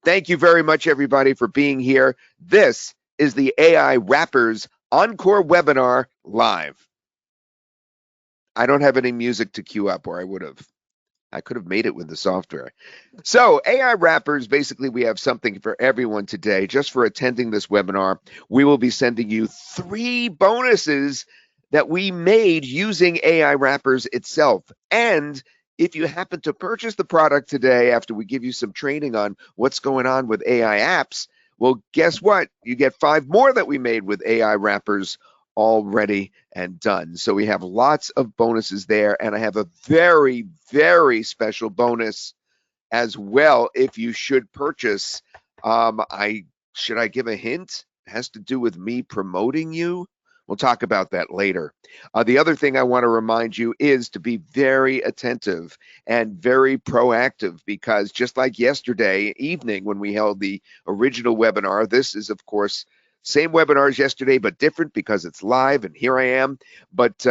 Thank you very much, everybody, for being here. This is the AIWrappers Encore webinar live. I don't have any music to cue up, or I would have. I could have made it with the software. So AIWrappers, basically we have something for everyone today. Just for attending this webinar, we will be sending you 3 bonuses that we made using AIWrappers itself. And if you happen to purchase the product today after we give you some training on what's going on with AI apps, well, guess what? You get 5 more that we made with AIWrappers already and done. So we have lots of bonuses there, and I have a very, very special bonus as well if you should purchase. Should I give a hint? It has to do with me promoting you. We'll talk about that later. The other thing I want to remind you is to be very attentive and very proactive, because just like yesterday evening when we held the original webinar, this is, of course, same webinar as yesterday, but different because it's live, and here I am. But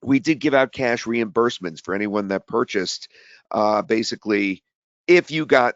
we did give out cash reimbursements for anyone that purchased, basically, if you got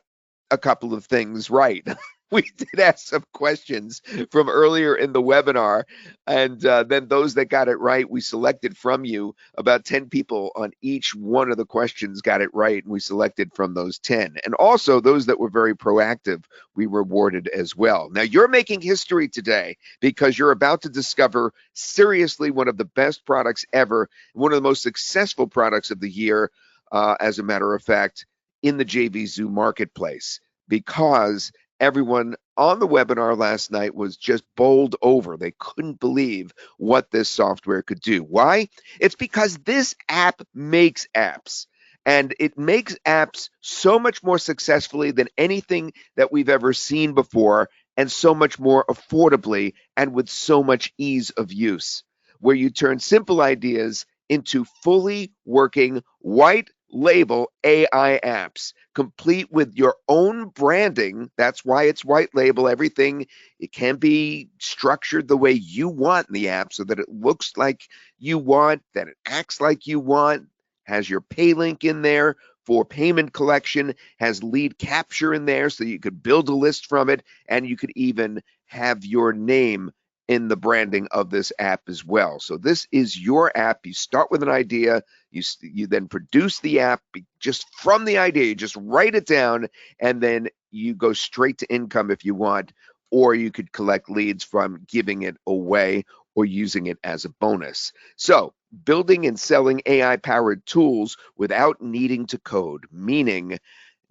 a couple of things right. We did ask some questions from earlier in the webinar, and then those that got it right, we selected from you. About 10 people on each one of the questions got it right, and we selected from those 10. And also those that were very proactive, we rewarded as well. Now, you're making history today because you're about to discover seriously one of the best products ever, one of the most successful products of the year, as a matter of fact, in the JVZoo marketplace, because everyone on the webinar last night was just bowled over. They couldn't believe what this software could do. Why? It's because this app makes apps, and it makes apps so much more successfully than anything that we've ever seen before, and so much more affordably and with so much ease of use, where you turn simple ideas into fully working white label AI apps, complete with your own branding. That's why it's white label. Everything, it can be structured the way you want in the app so that it looks like you want, that it acts like you want, has your pay link in there for payment collection, has lead capture in there so you could build a list from it, and you could even have your name in the branding of this app as well. So this is your app. You start with an idea, you then produce the app just from the idea. You just write it down, and then you go straight to income if you want, or you could collect leads from giving it away or using it as a bonus. So building and selling AI-powered tools without needing to code, meaning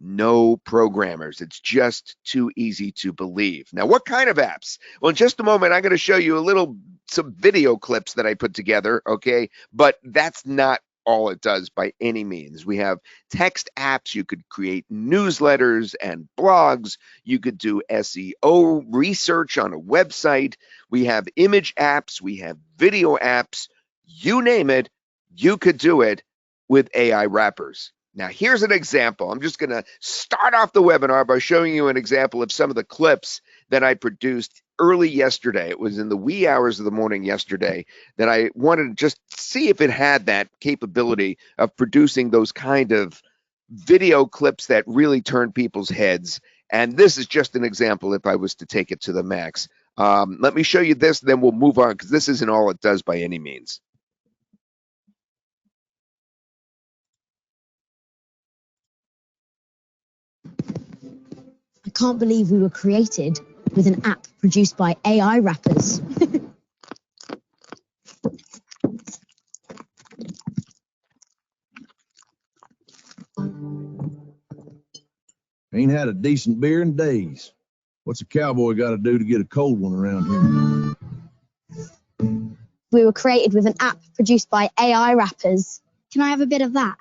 no programmers. It's just too easy to believe. Now, what kind of apps? Well, in just a moment, I'm going to show you some video clips that I put together, okay? But that's not all it does by any means. We have text apps. You could create newsletters and blogs. You could do SEO research on a website. We have image apps. We have video apps. You name it, you could do it with AIWrappers. Now, here's an example. I'm just going to start off the webinar by showing you an example of some of the clips that I produced early yesterday. It was in the wee hours of the morning yesterday that I wanted to just see if it had that capability of producing those kind of video clips that really turn people's heads. And this is just an example if I was to take it to the max. Let me show you this, then we'll move on, because this isn't all it does by any means. I can't believe we were created with an app produced by AIWrappers. Ain't had a decent beer in days. What's a cowboy got to do to get a cold one around here? We were created with an app produced by AIWrappers. Can I have a bit of that?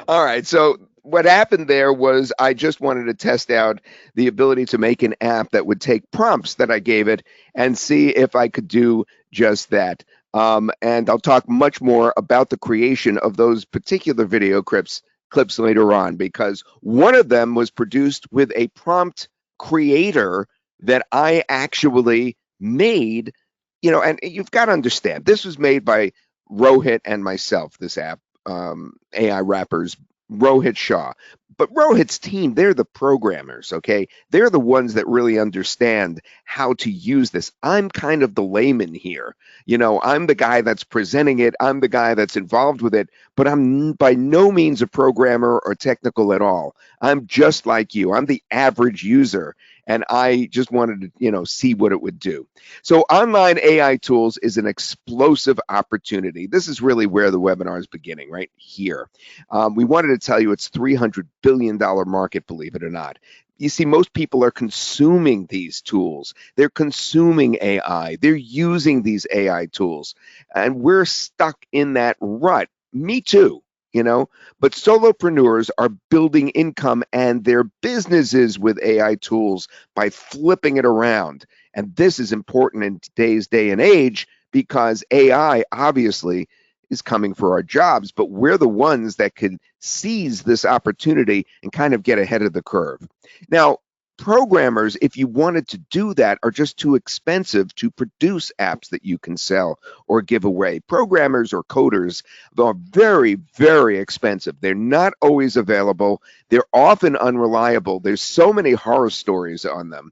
All right, so what happened there was I just wanted to test out the ability to make an app that would take prompts that I gave it and see if I could do just that. And I'll talk much more about the creation of those particular video clips later on, because one of them was produced with a prompt creator that I actually made And you've got to understand, this was made by Rohit and myself, this app, AIWrappers, Rohit Shah. But Rohit's team, they're the programmers, okay? They're the ones that really understand how to use this. I'm kind of the layman here. I'm the guy that's presenting it. I'm the guy that's involved with it, but I'm by no means a programmer or technical at all. I'm just like you. I'm the average user, and I just wanted to, see what it would do. So online AI tools is an explosive opportunity. This is really where the webinar is beginning, right here. We wanted to tell you it's $300 billion market, believe it or not. You see, most people are consuming these tools. They're consuming AI. They're using these AI tools. And we're stuck in that rut. Me too. But solopreneurs are building income and their businesses with AI tools by flipping it around. And this is important in today's day and age because AI obviously is coming for our jobs, but we're the ones that can seize this opportunity and kind of get ahead of the curve. Now, programmers, if you wanted to do that, are just too expensive to produce apps that you can sell or give away. Programmers or coders are very, very expensive. They're not always available. They're often unreliable. There's so many horror stories on them.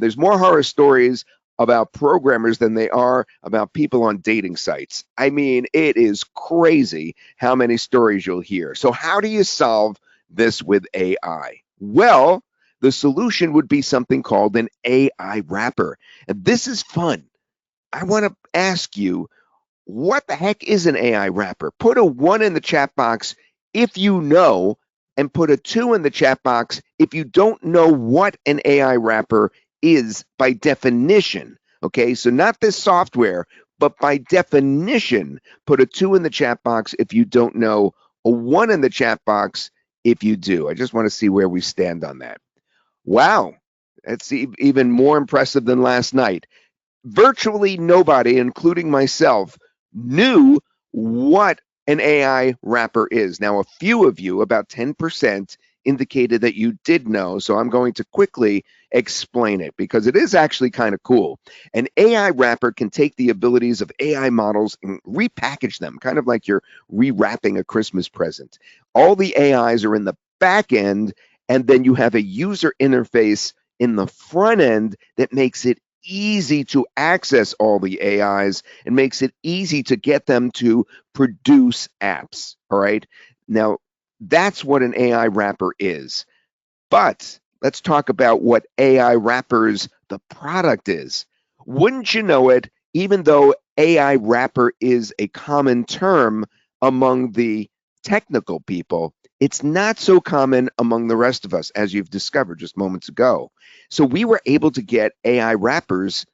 There's more horror stories about programmers than they are about people on dating sites. I mean, it is crazy how many stories you'll hear. So how do you solve this with AI? Well, the solution would be something called an AI wrapper. And this is fun. I want to ask you, what the heck is an AI wrapper? Put a 1 in the chat box if you know, and put a 2 in the chat box if you don't know what an AI wrapper is by definition. Okay, so not this software, but by definition, put a 2 in the chat box if you don't know, a 1 in the chat box if you do. I just want to see where we stand on that. Wow, that's even more impressive than last night. Virtually nobody, including myself, knew what an AI wrapper is. Now, a few of you, about 10%, indicated that you did know, so I'm going to quickly explain it because it is actually kind of cool. An AI wrapper can take the abilities of AI models and repackage them, kind of like you're rewrapping a Christmas present. All the AIs are in the back end, and then you have a user interface in the front end that makes it easy to access all the AIs and makes it easy to get them to produce apps. All right. Now, that's what an AI wrapper is. But let's talk about what AIWrappers, the product, is. Wouldn't you know it, even though AI wrapper is a common term among the technical people, it's not so common among the rest of us, as you've discovered just moments ago. So we were able to get AIWrappers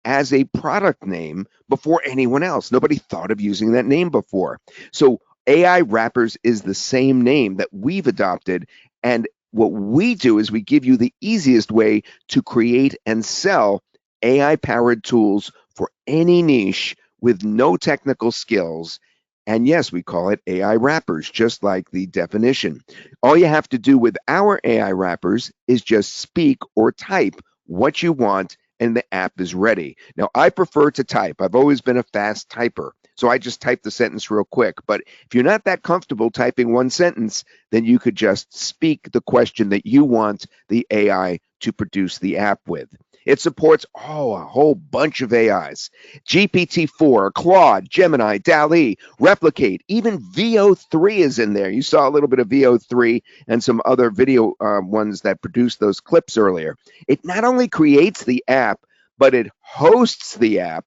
as a product name before anyone else. Nobody thought of using that name before. So AIWrappers is the same name that we've adopted. And what we do is we give you the easiest way to create and sell AI-powered tools for any niche with no technical skills. And yes, we call it AI wrappers, just like the definition. All you have to do with our AI wrappers is just speak or type what you want, and the app is ready. Now, I prefer to type. I've always been a fast typer, so I just type the sentence real quick. But if you're not that comfortable typing one sentence, then you could just speak the question that you want the AI to produce the app with. It supports a whole bunch of AIs. GPT-4, Claude, Gemini, DALL-E, Replicate, even VO3 is in there. You saw a little bit of VO3 and some other video ones that produced those clips earlier. It not only creates the app, but it hosts the app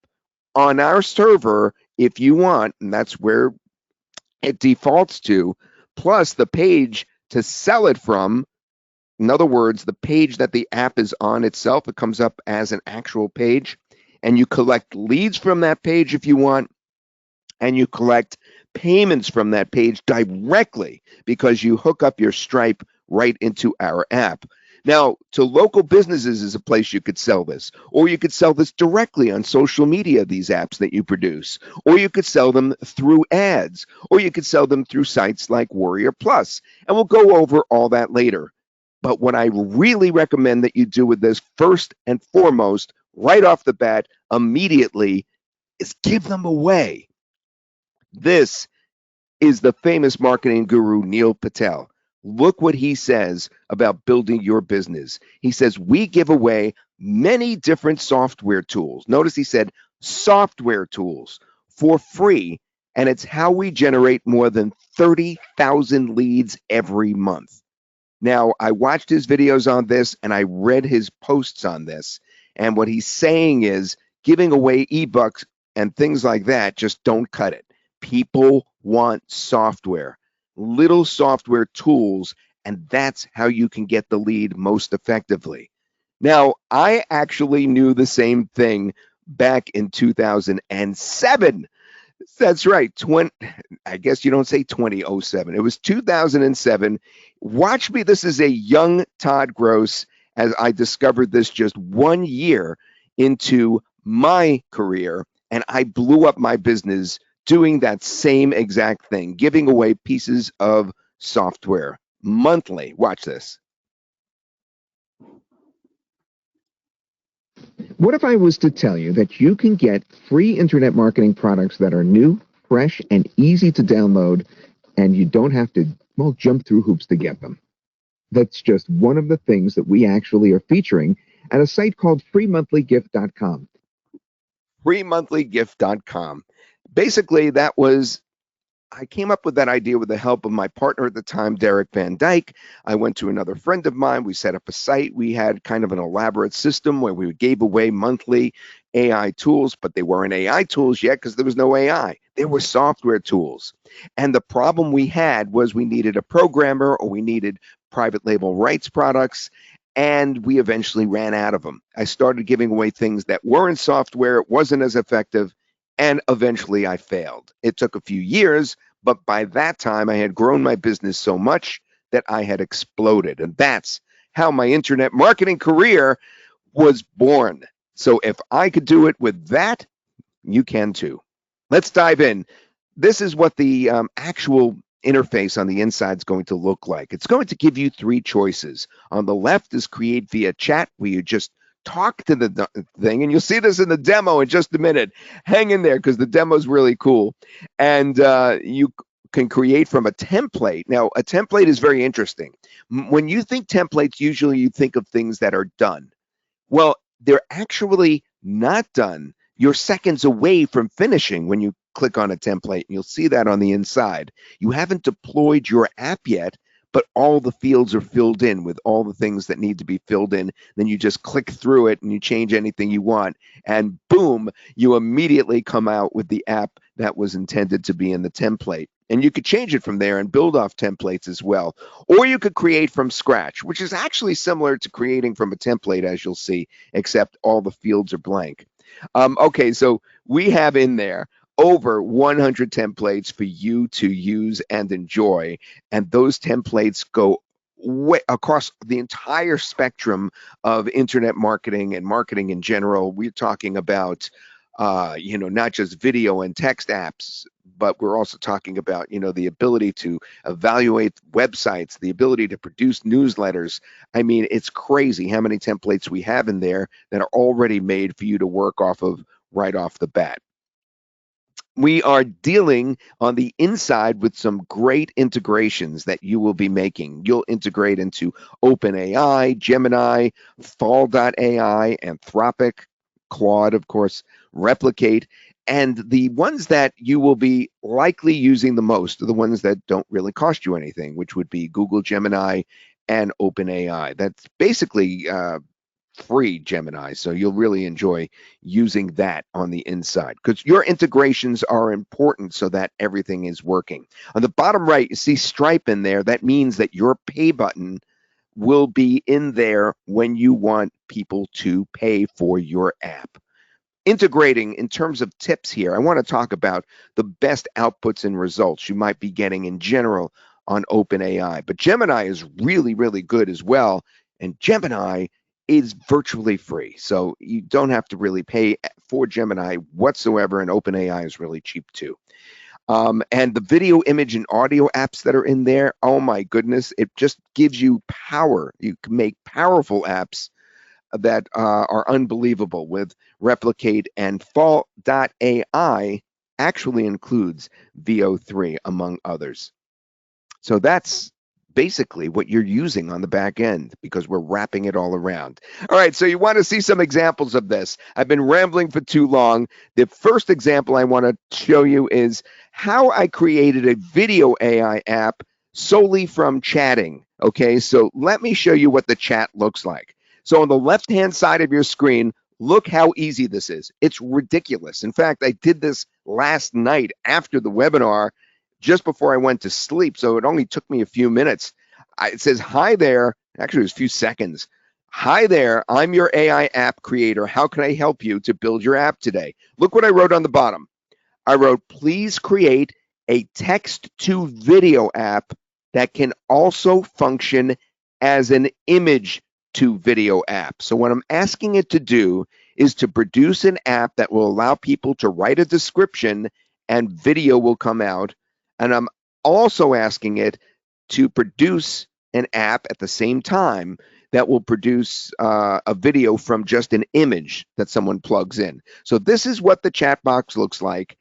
on our server if you want, and that's where it defaults to, plus the page to sell it from. In other words, the page that the app is on itself, it comes up as an actual page, and you collect leads from that page if you want, and you collect payments from that page directly because you hook up your Stripe right into our app. Now, to local businesses is a place you could sell this, or you could sell this directly on social media, these apps that you produce, or you could sell them through ads, or you could sell them through sites like Warrior Plus, and we'll go over all that later. But what I really recommend that you do with this first and foremost, right off the bat, immediately, is give them away. This is the famous marketing guru Neil Patel. Look what he says about building your business. He says, we give away many different software tools. Notice he said software tools for free, and it's how we generate more than 30,000 leads every month. Now, I watched his videos on this and I read his posts on this. And what he's saying is giving away ebooks and things like that just don't cut it. People want software, little software tools, and that's how you can get the lead most effectively. Now, I actually knew the same thing back in 2007. That's right. I guess you don't say 2007. It was 2007. Watch me. This is a young Todd Gross as I discovered this just 1 year into my career, and I blew up my business doing that same exact thing, giving away pieces of software monthly. Watch this. What if I was to tell you that you can get free internet marketing products that are new, fresh, and easy to download, and you don't have to, well, jump through hoops to get them? That's just one of the things that we actually are featuring at a site called freemonthlygift.com. Freemonthlygift.com. Basically, I came up with that idea with the help of my partner at the time, Derek Van Dyke. I went to another friend of mine. We set up a site. We had kind of an elaborate system where we gave away monthly AI tools, but they weren't AI tools yet because there was no AI. They were software tools. And the problem we had was we needed a programmer or we needed private label rights products, and we eventually ran out of them. I started giving away things that weren't software. It wasn't as effective. And eventually I failed. It took a few years, but by that time I had grown my business so much that I had exploded. And that's how my internet marketing career was born. So if I could do it with that, you can too. Let's dive in. This is what the actual interface on the inside is going to look like. It's going to give you three choices. On the left is create via chat, where you just talk to the thing, and you'll see this in the demo in just a minute. Hang in there because the demo is really cool. And you can create from a template. Now, a template is very interesting. When you think templates, usually you think of things that are done. Well, they're actually not done. You're seconds away from finishing when you click on a template. You'll see that on the inside. You haven't deployed your app yet, but all the fields are filled in with all the things that need to be filled in. Then you just click through it and you change anything you want, and boom, you immediately come out with the app that was intended to be in the template. And you could change it from there and build off templates as well. Or you could create from scratch, which is actually similar to creating from a template, as you'll see, except all the fields are blank. Okay, so we have in there over 100 templates for you to use and enjoy, and those templates go way across the entire spectrum of internet marketing and marketing in general. We're talking about not just video and text apps, but we're also talking about, the ability to evaluate websites, the ability to produce newsletters. I mean, it's crazy how many templates we have in there that are already made for you to work off of right off the bat. We are dealing on the inside with some great integrations that you will be making. You'll integrate into OpenAI, Gemini, Fall.ai, Anthropic, Claude, of course, Replicate, and the ones that you will be likely using the most are the ones that don't really cost you anything, which would be Google Gemini and OpenAI. That's basically free Gemini, so you'll really enjoy using that on the inside because your integrations are important so that everything is working. On the bottom right, you see Stripe in there. That means that your pay button will be in there when you want people to pay for your app. Integrating in terms of tips here, I want to talk about the best outputs and results you might be getting in general on OpenAI, but Gemini is really, really good as well, and Gemini is virtually free, so you don't have to really pay for Gemini whatsoever, and OpenAI is really cheap too. And the video, image, and audio apps that are in there, oh my goodness, it just gives you power. You can make powerful apps that are unbelievable with Replicate, and Fall.ai actually includes VO3 among others. So that's basically what you're using on the back end because we're wrapping it all around. All right, so you want to see some examples of this. I've been rambling for too long. The first example I want to show you is how I created a video AI app solely from chatting. Okay, so let me show you what the chat looks like. So on the left-hand side of your screen, look how easy this is. It's ridiculous. In fact, I did this last night after the webinar, just before I went to sleep, so it only took me a few minutes. It says, hi there. Actually, it was a few seconds. Hi there, I'm your AI app creator. How can I help you to build your app today? Look what I wrote on the bottom. I wrote, please create a text-to-video app that can also function as an image-to-video app. So what I'm asking it to do is to produce an app that will allow people to write a description and video will come out. And I'm also asking it to produce an app at the same time that will produce a video from just an image that someone plugs in. So this is what the chat box looks like.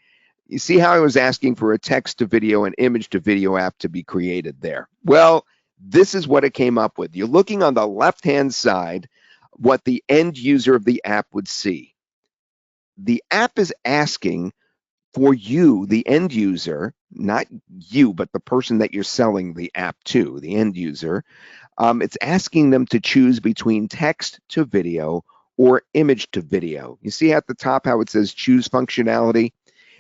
You see how I was asking for a text to video and image to video app to be created there? Well, this is what it came up with. You're looking on the left-hand side what the end user of the app would see. The app is asking for you, the end user, not you, but the person that you're selling the app to, the end user, it's asking them to choose between text to video or image to video. You see at the top how it says choose functionality,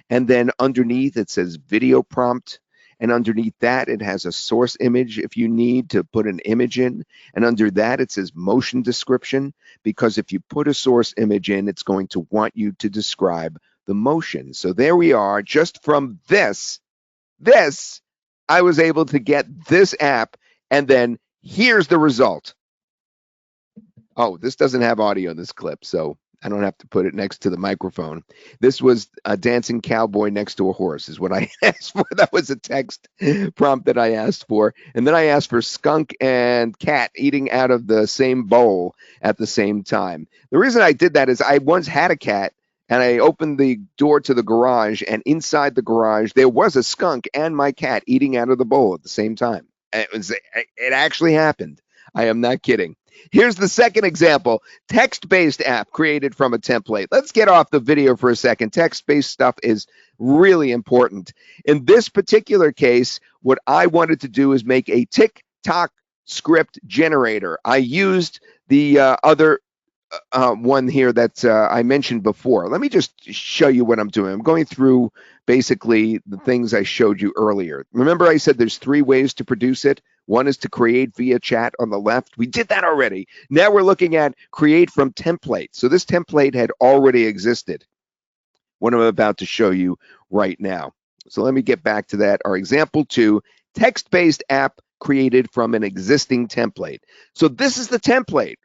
and then underneath it says video prompt, and underneath that it has a source image if you need to put an image in, and under that it says motion description, because if you put a source image in, it's going to want you to describe the motion. So there we are. Just from this, I was able to get this app, and then here's the result. Oh, this doesn't have audio in this clip, so I don't have to put it next to the microphone. This was a dancing cowboy next to a horse is what I asked for. That was a text prompt that I asked for. And then I asked for skunk and cat eating out of the same bowl at the same time. The reason I did that is I once had a cat, and I opened the door to the garage, and inside the garage, there was a skunk and my cat eating out of the bowl at the same time. It actually happened. I am not kidding. Here's the second example, text-based app created from a template. Let's get off the video for a second. Text-based stuff is really important. In this particular case, what I wanted to do is make a TikTok script generator. I used the other one here that I mentioned before. Let me just show you what I'm doing. I'm going through basically the things I showed you earlier. Remember I said there's 3 ways to produce it? One is to create via chat on the left. We did that already. Now we're looking at create from template. So this template had already existed, what I'm about to show you right now. So let me get back to that. Our example 2, text-based app created from an existing template. So this is the template.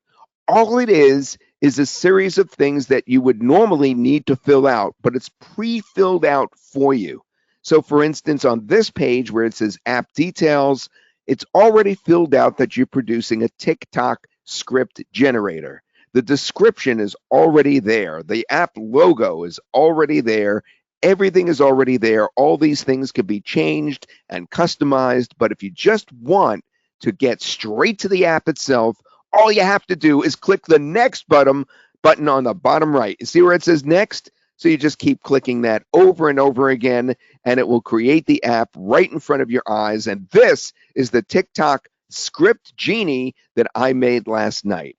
All it is a series of things that you would normally need to fill out, but it's pre-filled out for you. So for instance, on this page where it says app details, it's already filled out that you're producing a TikTok script generator. The description is already there. The app logo is already there. Everything is already there. All these things can be changed and customized, but if you just want to get straight to the app itself, all you have to do is click the next button on the bottom right. You see where it says next? So you just keep clicking that over and over again, and it will create the app right in front of your eyes. And this is the TikTok script genie that I made last night.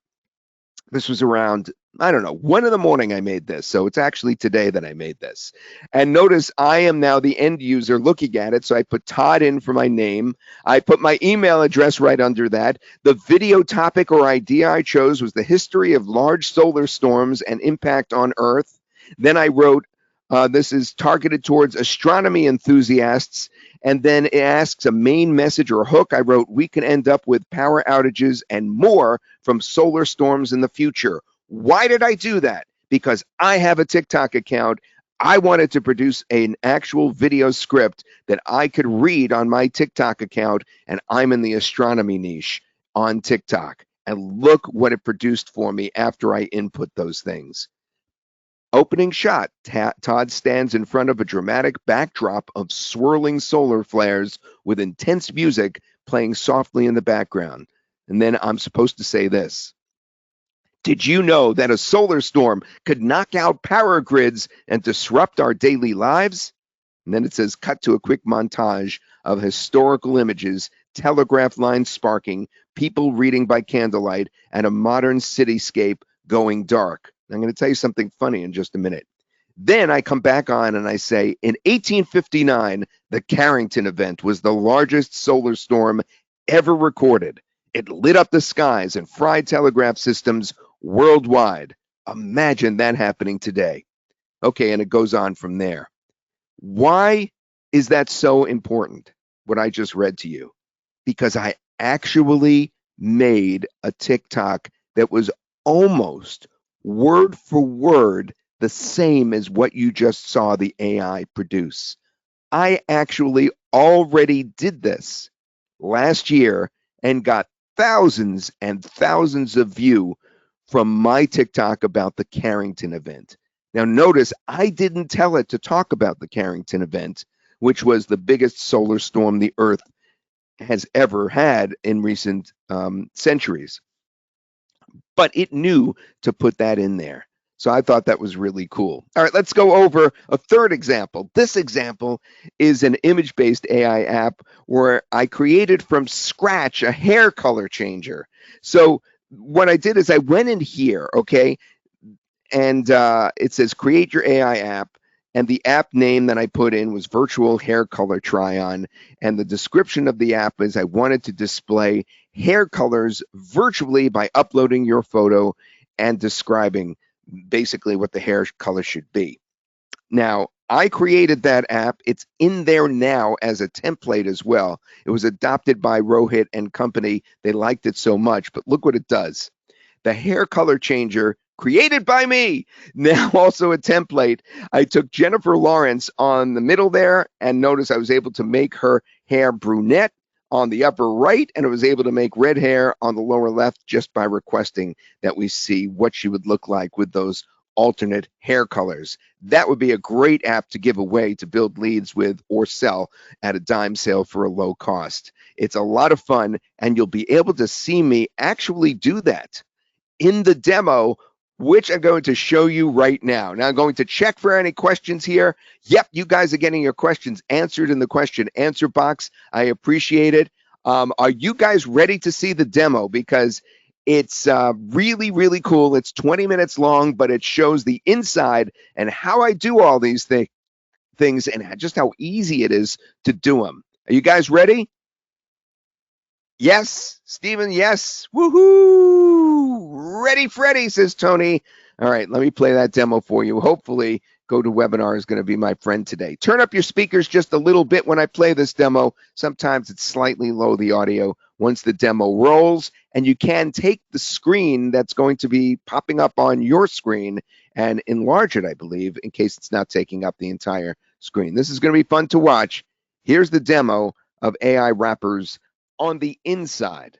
This was around, I don't know, 1 in the morning I made this. So it's actually today that I made this. And notice I am now the end user looking at it. So I put Todd in for my name. I put my email address right under that. The video topic or idea I chose was the history of large solar storms and impact on Earth. Then I wrote, this is targeted towards astronomy enthusiasts. And then it asks a main message or hook. I wrote, we can end up with power outages and more from solar storms in the future. Why did I do that? Because I have a TikTok account. I wanted to produce an actual video script that I could read on my TikTok account, and I'm in the astronomy niche on TikTok. And look what it produced for me after I input those things. Opening shot, Todd stands in front of a dramatic backdrop of swirling solar flares with intense music playing softly in the background. And then I'm supposed to say this. Did you know that a solar storm could knock out power grids and disrupt our daily lives? And then it says, cut to a quick montage of historical images, telegraph lines sparking, people reading by candlelight, and a modern cityscape going dark. I'm going to tell you something funny in just a minute. Then I come back on and I say, in 1859, the Carrington event was the largest solar storm ever recorded. It lit up the skies and fried telegraph systems worldwide. Imagine that happening today. Okay, and it goes on from there. Why is that so important, what I just read to you? Because I actually made a TikTok that was almost word for word the same as what you just saw the AI produce. I actually already did this last year and got thousands and thousands of views from my TikTok about the Carrington event. Now, notice I didn't tell it to talk about the Carrington event, which was the biggest solar storm the Earth has ever had in recent centuries. But it knew to put that in there. So I thought that was really cool. All right, let's go over a third example. This example is an image-based AI app where I created from scratch a hair color changer. So what I did is I went in here, okay, and it says create your AI app. And the app name that I put in was Virtual Hair Color Try-On. And the description of the app is I wanted to display hair colors virtually by uploading your photo and describing basically what the hair color should be. Now, I created that app. It's in there now as a template as well. It was adopted by Rohit and company. They liked it so much, but look what it does. The hair color changer created by me, now also a template. I took Jennifer Lawrence on the middle there, and notice I was able to make her hair brunette on the upper right, and I was able to make red hair on the lower left just by requesting that we see what she would look like with those alternate hair colors. That would be a great app to give away to build leads with or sell at a dime sale for a low cost. It's a lot of fun, and you'll be able to see me actually do that in the demo, which I'm going to show you right now. Now I'm going to check for any questions here. Yep, you guys are getting your questions answered in the question answer box. I appreciate it. Are you guys ready to see the demo? Because it's really, really cool. It's 20 minutes long, but it shows the inside and how I do all these things and just how easy it is to do them. Are you guys ready? Yes, Stephen, yes. Woohoo! Ready, Freddy, says Tony. All right, let me play that demo for you. Hopefully, GoToWebinar is going to be my friend today. Turn up your speakers just a little bit when I play this demo. Sometimes it's slightly low, the audio, once the demo rolls. And you can take the screen that's going to be popping up on your screen and enlarge it, I believe, in case it's not taking up the entire screen. This is going to be fun to watch. Here's the demo of AIWrappers on the inside.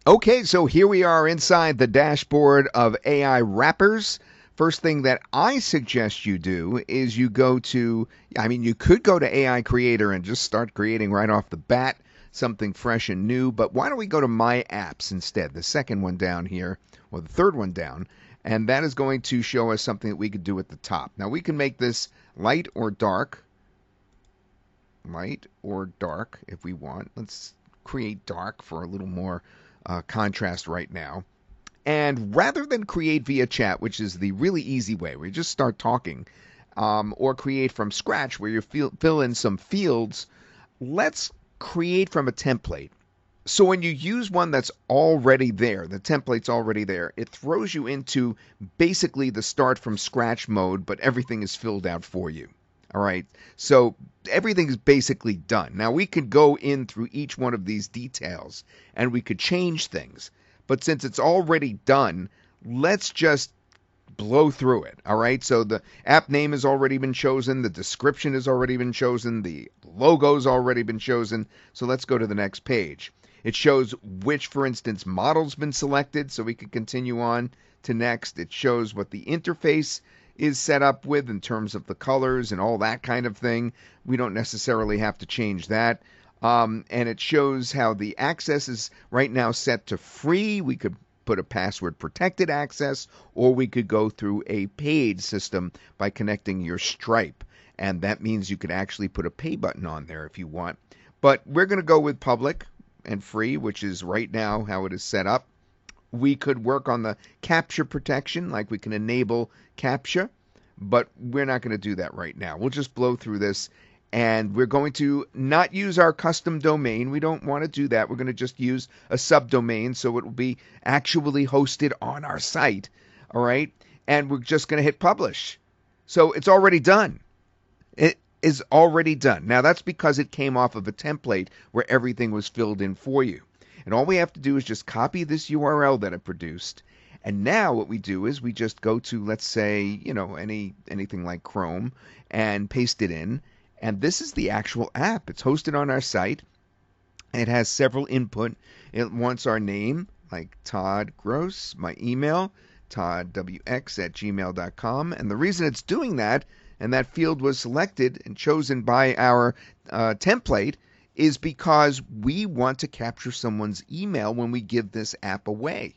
Okay, so here we are inside the dashboard of AIWrappers. First thing that I suggest you do is you go to, you could go to AI Creator and just start creating right off the bat something fresh and new, but why don't we go to My Apps instead, the second one down here, or the third one down, and that is going to show us something that we could do at the top. Now we can make this light or dark if we want. Let's create dark for a little more contrast right now. And rather than create via chat, which is the really easy way, where you just start talking, or create from scratch where you fill in some fields, let's create from a template. So when you use one that's already there, the template's already there, it throws you into basically the start from scratch mode, but everything is filled out for you. All right, so everything is basically done. Now we could go in through each one of these details and we could change things. But since it's already done, let's just blow through it. All right. So the app name has already been chosen. The description has already been chosen. The logo's already been chosen. So let's go to the next page. It shows which, for instance, model's been selected. So we can continue on to next. It shows what the interface is set up with in terms of the colors and all that kind of thing. We don't necessarily have to change that. And it shows how the access is right now set to free. We could put a password protected access, or we could go through a paid system by connecting your Stripe. And that means you could actually put a pay button on there if you want. But we're going to go with public and free, which is right now how it is set up. We could work on the captcha protection, like we can enable captcha, but we're not going to do that right now. We'll just blow through this, and we're going to not use our custom domain. We don't want to do that. We're going to just use a subdomain, so it will be actually hosted on our site, all right? And we're just going to hit publish. So it's already done. It is already done. Now, that's because it came off of a template where everything was filled in for you. And all we have to do is just copy this URL that it produced. And now what we do is we just go to, let's say, anything like Chrome, and paste it in. And this is the actual app. It's hosted on our site. It has several input. It wants our name, like Todd Gross, my email, toddwx@gmail.com. And the reason it's doing that, and that field was selected and chosen by our template, is because we want to capture someone's email when we give this app away.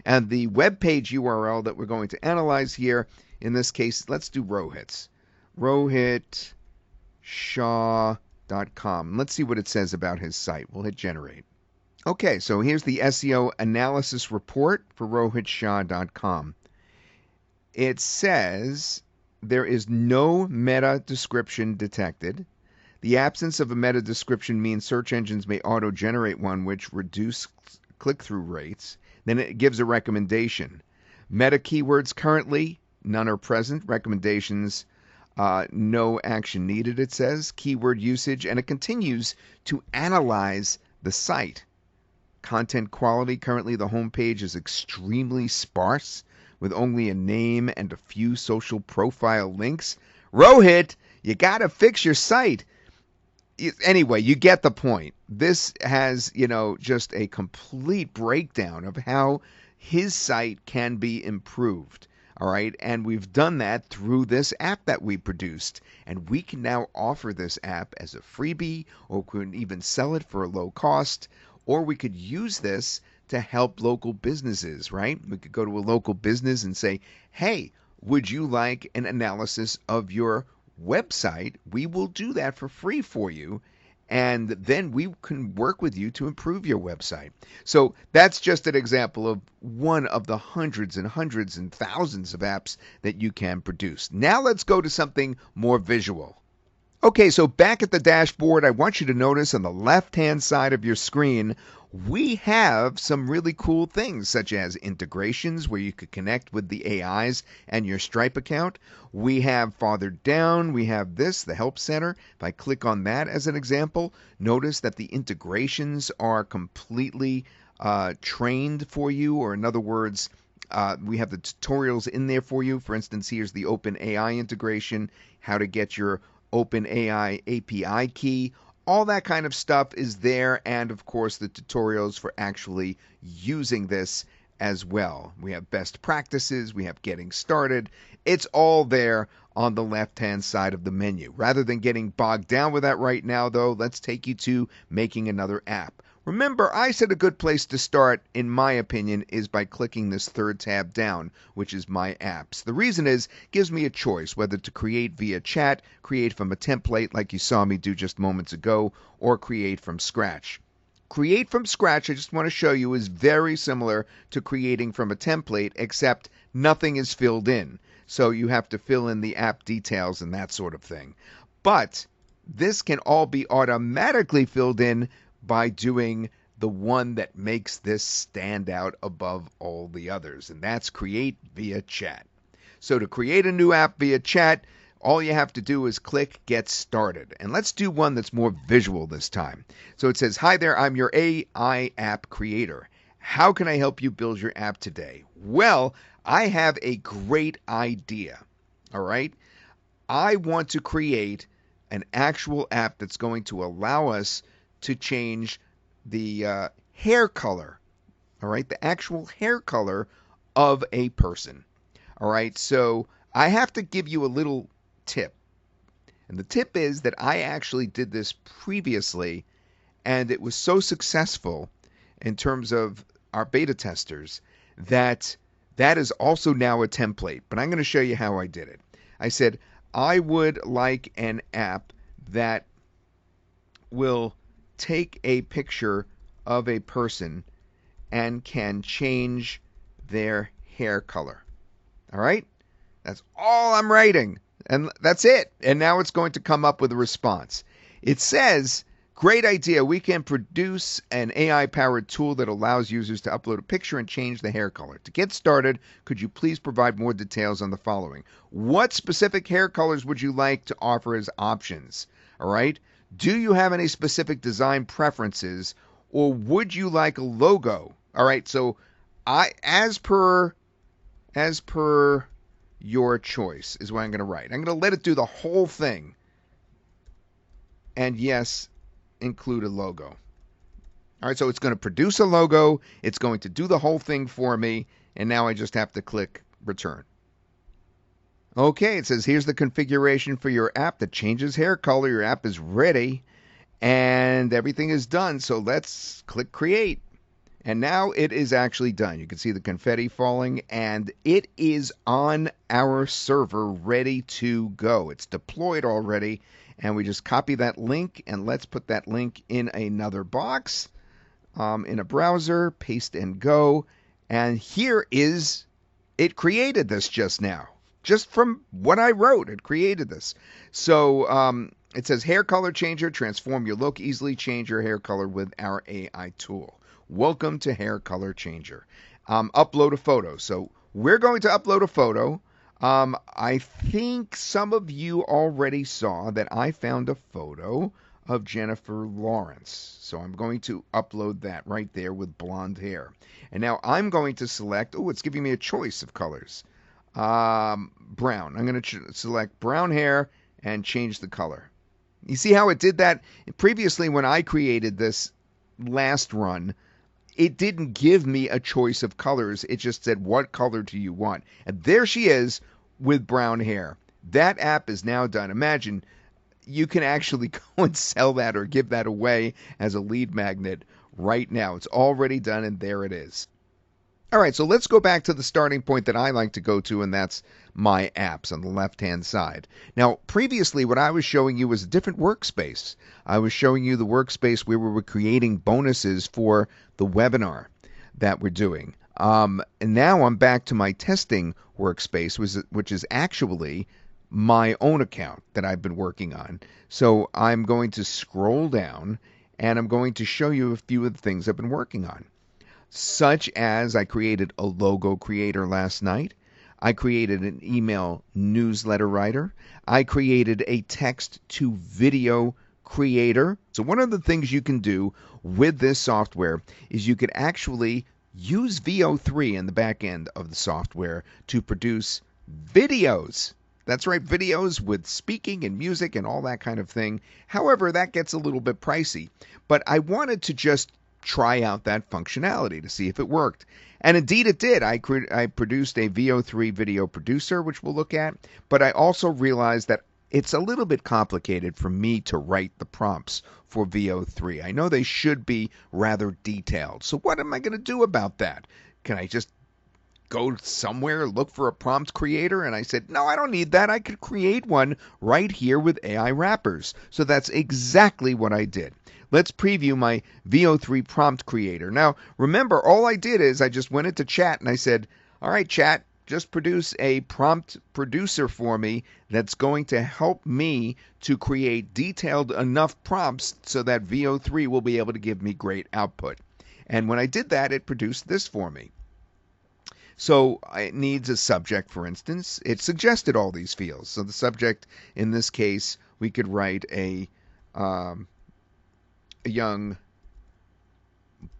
And the web page URL that we're going to analyze here, in this case, let's do Rohit's. RohitShah.com. Let's see what it says about his site. We'll hit generate. Okay, so here's the SEO analysis report for RohitShah.com. It says there is no meta description detected. The absence of a meta description means search engines may auto-generate one, which reduce click-through rates. Then it gives a recommendation. Meta keywords currently, none are present. Recommendations, no action needed, it says. Keyword usage, and it continues to analyze the site. Content quality, currently the homepage is extremely sparse, with only a name and a few social profile links. Rohit, you gotta fix your site. Anyway, you get the point. This has, just a complete breakdown of how his site can be improved. All right. And we've done that through this app that we produced. And we can now offer this app as a freebie, or we can even sell it for a low cost, or we could use this to help local businesses, right? We could go to a local business and say, hey, would you like an analysis of your website? We will do that for free for you, and then we can work with you to improve your website. So that's just an example of one of the hundreds and hundreds and thousands of apps that you can produce. Now let's go to something more visual. Okay, so back at the dashboard, I want you to notice on the left-hand side of your screen, we have some really cool things, such as integrations where you could connect with the AIs and your Stripe account. We have farther down, we have this, the Help Center. If I click on that as an example, notice that the integrations are completely trained for you, or in other words, we have the tutorials in there for you. For instance, here's the OpenAI integration, how to get your OpenAI API key. All that kind of stuff is there, and of course the tutorials for actually using this as well. We have best practices, we have getting started. It's all there on the left-hand side of the menu. Rather than getting bogged down with that right now, though, let's take you to making another app. Remember, I said a good place to start, in my opinion, is by clicking this third tab down, which is My Apps. The reason is, it gives me a choice whether to create via chat, create from a template like you saw me do just moments ago, or create from scratch. Create from scratch, I just want to show you, is very similar to creating from a template, except nothing is filled in. So you have to fill in the app details and that sort of thing. But this can all be automatically filled in by doing the one that makes this stand out above all the others, and that's create via chat. So to create a new app via chat, all you have to do is click Get Started. And let's do one that's more visual this time. So it says, hi there, I'm your AI app creator. How can I help you build your app today? Well, I have a great idea. All right. I want to create an actual app that's going to allow us to change the hair color. All right. The actual hair color of a person. All right. So I have to give you a little tip. And the tip is that I actually did this previously, and it was so successful in terms of our beta testers that that is also now a template. But I'm going to show you how I did it. I said, I would like an app that will take a picture of a person and can change their hair color. All right? That's all I'm writing. And that's it. And now it's going to come up with a response. It says, great idea. We can produce an AI-powered tool that allows users to upload a picture and change the hair color. To get started, could you please provide more details on the following? What specific hair colors would you like to offer as options? All right. Do you have any specific design preferences, or would you like a logo? All right. So as per your choice is what I'm going to write. I'm going to let it do the whole thing. And yes, include a logo. All right, so it's going to produce a logo. It's going to do the whole thing for me. And now I just have to click return. Okay, it says here's the configuration for your app that changes hair color. Your app is ready and everything is done. So let's click create. And now it is actually done. You can see the confetti falling, and it is on our server ready to go. It's deployed already, and we just copy that link, and let's put that link in another box, in a browser, paste and go. And here is, it created this just now. Just from what I wrote, it created this. So it says hair color changer, transform your look, easily change your hair color with our AI tool. Welcome to Hair Color Changer. Upload a photo. So we're going to upload a photo. I think some of you already saw that I found a photo of Jennifer Lawrence. So I'm going to upload that right there with blonde hair. And now I'm going to select, oh, it's giving me a choice of colors. Brown. I'm going to select brown hair and change the color. You see how it did that? Previously, when I created this last run, it didn't give me a choice of colors. It just said, what color do you want? And there she is with brown hair. That app is now done. Imagine you can actually go and sell that or give that away as a lead magnet right now. It's already done, and there it is. All right, so let's go back to the starting point that I like to go to, and that's my apps on the left-hand side. Now, previously, what I was showing you was a different workspace. I was showing you the workspace where we were creating bonuses for the webinar that we're doing. And now I'm back to my testing workspace, which is actually my own account that I've been working on. So I'm going to scroll down, and I'm going to show you a few of the things I've been working on. Such as I created a logo creator last night. I created an email newsletter writer. I created a text to video creator. So one of the things you can do with this software is you could actually use VO3 in the back end of the software to produce videos. That's right, videos with speaking and music and all that kind of thing. However, that gets a little bit pricey. But I wanted to just try out that functionality to see if it worked. And indeed it did. I produced a VO3 video producer, which we'll look at, but I also realized that it's a little bit complicated for me to write the prompts for VO3. I know they should be rather detailed. So what am I going to do about that? Can I just go somewhere, look for a prompt creator? And I said, no, I don't need that. I could create one right here with AIWrappers. So that's exactly what I did. Let's preview my VO3 prompt creator. Now, remember, all I did is I just went into chat and I said, all right, chat, just produce a prompt producer for me that's going to help me to create detailed enough prompts so that VO3 will be able to give me great output. And when I did that, it produced this for me. So it needs a subject, for instance. It suggested all these fields. So the subject, in this case, we could write a young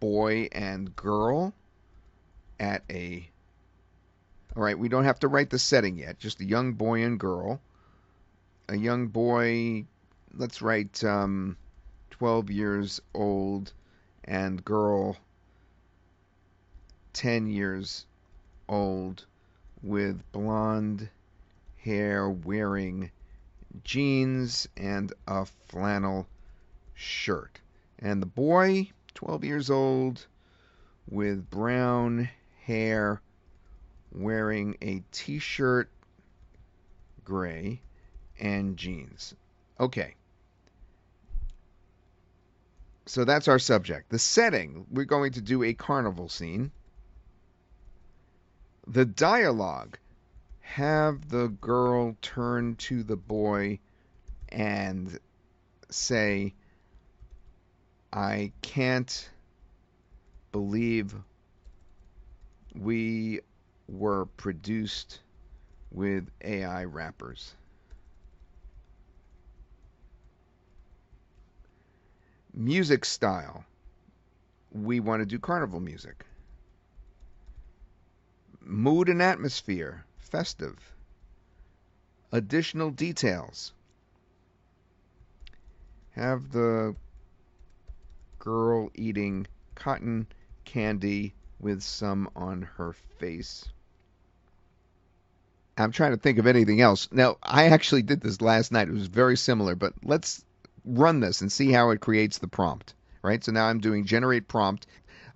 boy and girl. at a... All right, we don't have to write the setting yet. Just a young boy and girl. A young boy, let's write 12 years old, and girl 10 years old, with blonde hair, wearing jeans and a flannel shirt. And the boy, 12 years old, with brown hair, wearing a t-shirt, gray, and jeans. Okay. So that's our subject. The setting, we're going to do a carnival scene. The dialogue, have the girl turn to the boy and say, I can't believe we were produced with AI wrappers. Music style, we want to do carnival music. Mood and atmosphere, festive. Additional details, have the girl eating cotton candy with some on her face. I'm trying to think of anything else. Now, I actually did this last night. It was very similar, but let's run this and see how it creates the prompt, right? So now I'm doing generate prompt.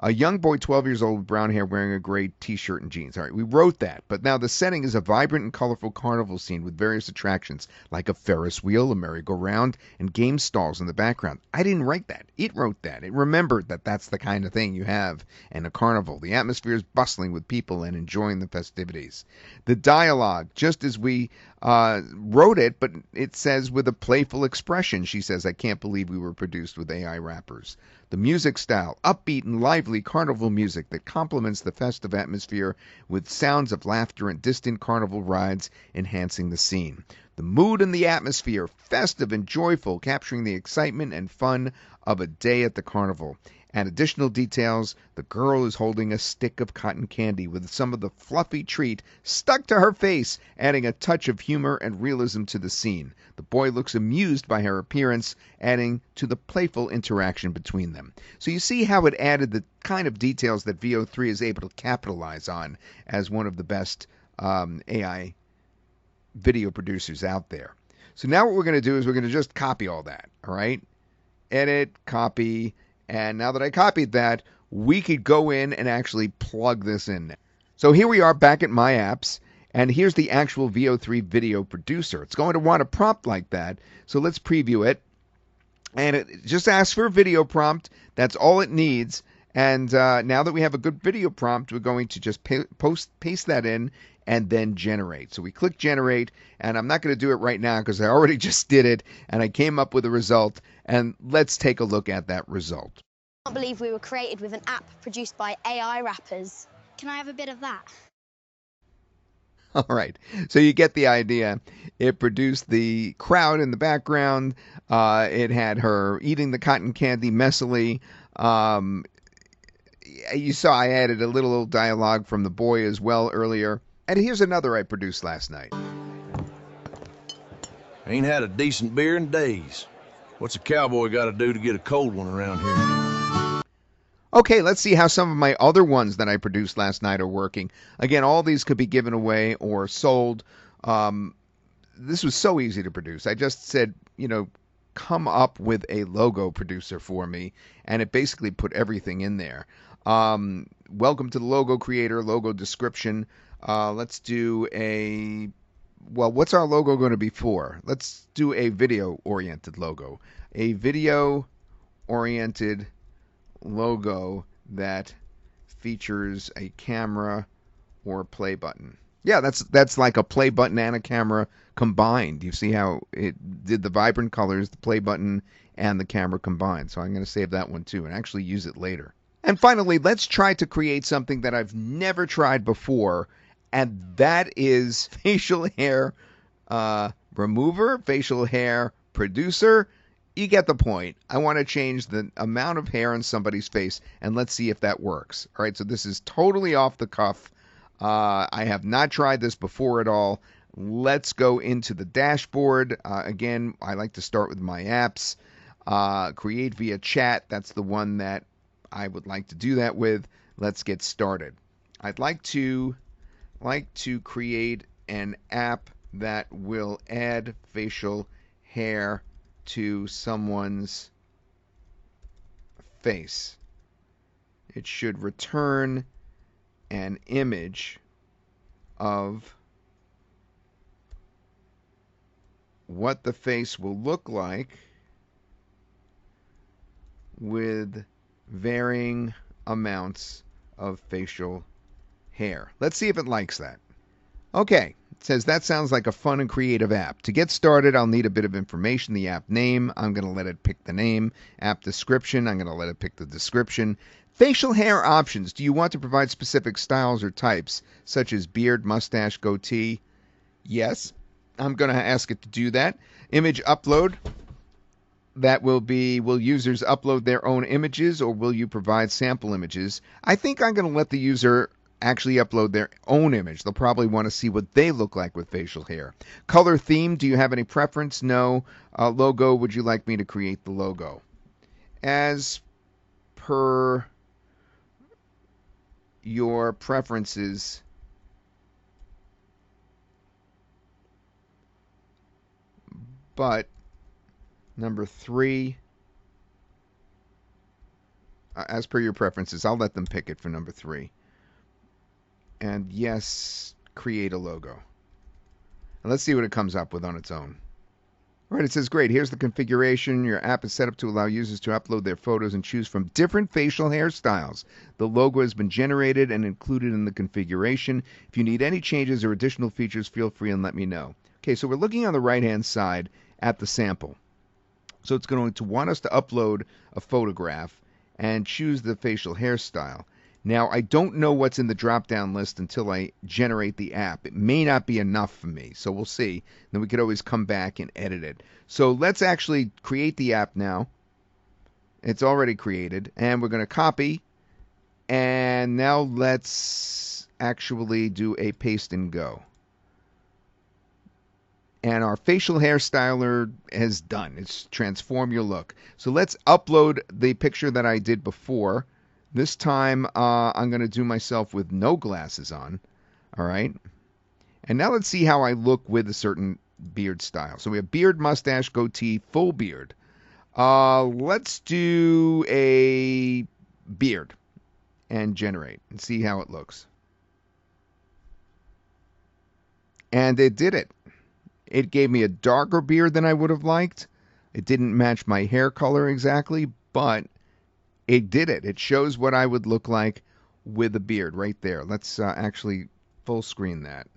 A young boy, 12 years old, with brown hair, wearing a gray t-shirt and jeans. All right, we wrote that. But now the setting is a vibrant and colorful carnival scene with various attractions, like a Ferris wheel, a merry-go-round, and game stalls in the background. I didn't write that. It wrote that. It remembered that that's the kind of thing you have in a carnival. The atmosphere is bustling with people and enjoying the festivities. The dialogue, just as we wrote it, but it says with a playful expression. She says, I can't believe we were produced with AI wrappers. The music style, upbeat and lively carnival music that complements the festive atmosphere with sounds of laughter and distant carnival rides enhancing the scene. The mood and the atmosphere, festive and joyful, capturing the excitement and fun of a day at the carnival. And additional details, the girl is holding a stick of cotton candy with some of the fluffy treat stuck to her face, adding a touch of humor and realism to the scene. The boy looks amused by her appearance, adding to the playful interaction between them. So you see how it added the kind of details that VO3 is able to capitalize on as one of the best AI video producers out there. So now what we're going to do is we're going to just copy all that, all right? Edit, copy, and now that I copied that, we could go in and actually plug this in. So here we are back at My Apps, and here's the actual VO3 video producer. It's going to want a prompt like that, so let's preview it. And it just asks for a video prompt. That's all it needs. And now that we have a good video prompt, we're going to just paste that in and then generate. So we click generate, and I'm not going to do it right now because I already just did it, and I came up with a result. And let's take a look at that result. I can't believe we were created with an app produced by AIWrappers. Can I have a bit of that? All right, so you get the idea. It produced the crowd in the background. It had her eating the cotton candy messily. You saw I added a little dialogue from the boy as well earlier. And here's another I produced last night. Ain't had a decent beer in days. What's a cowboy got to do to get a cold one around here? Okay, let's see how some of my other ones that I produced last night are working. Again, all these could be given away or sold. This was so easy to produce. I just said, come up with a logo producer for me, and it basically put everything in there. Welcome to the logo creator, logo description. Let's do what's our logo going to be for? Let's do a video-oriented logo. A video-oriented logo that features a camera or play button. Yeah, that's like a play button and a camera combined. You see how it did the vibrant colors, the play button, and the camera combined. So I'm going to save that one too and actually use it later. And finally, let's try to create something that I've never tried before, and that is facial hair remover, facial hair producer. You get the point. I want to change the amount of hair on somebody's face, and let's see if that works. All right, so this is totally off the cuff. I have not tried this before at all. Let's go into the dashboard. Again, I like to start with my apps. Create via chat. That's the one that I would like to do that with. Let's get started. I'd like to create an app that will add facial hair to someone's face. It should return an image of what the face will look like with varying amounts of facial hair. Let's see if it likes that. Okay, it says that sounds like a fun and creative app. To get started, I'll need a bit of information. The app name, I'm going to let it pick the name. App description, I'm going to let it pick the description. Facial hair options. Do you want to provide specific styles or types, such as beard, mustache, goatee? Yes, I'm going to ask it to do that. Image upload. That will users upload their own images, or will you provide sample images? I think I'm going to let the user actually upload their own image. They'll probably want to see what they look like with facial hair. Color theme, do you have any preference? No. Logo, would you like me to create the logo? As per your preferences, but number 3, as per your preferences, I'll let them pick it for number 3. And yes, create a logo. And let's see what it comes up with on its own. All right, it says, great, here's the configuration. Your app is set up to allow users to upload their photos and choose from different facial hairstyles. The logo has been generated and included in the configuration. If you need any changes or additional features, feel free and let me know. Okay, so we're looking on the right-hand side at the sample. So it's going to want us to upload a photograph and choose the facial hairstyle. Now, I don't know what's in the drop-down list until I generate the app. It may not be enough for me, so we'll see. Then we could always come back and edit it. So let's actually create the app now. It's already created, and we're going to copy. And now let's actually do a paste and go. And our facial hairstyler has done. It's transform your look. So let's upload the picture that I did before. This time, I'm going to do myself with no glasses on. All right. And now let's see how I look with a certain beard style. So we have beard, mustache, goatee, full beard. Let's do a beard and generate and see how it looks. And it did it. It gave me a darker beard than I would have liked. It didn't match my hair color exactly, but it did it. It shows what I would look like with a beard right there. Let's actually full screen that.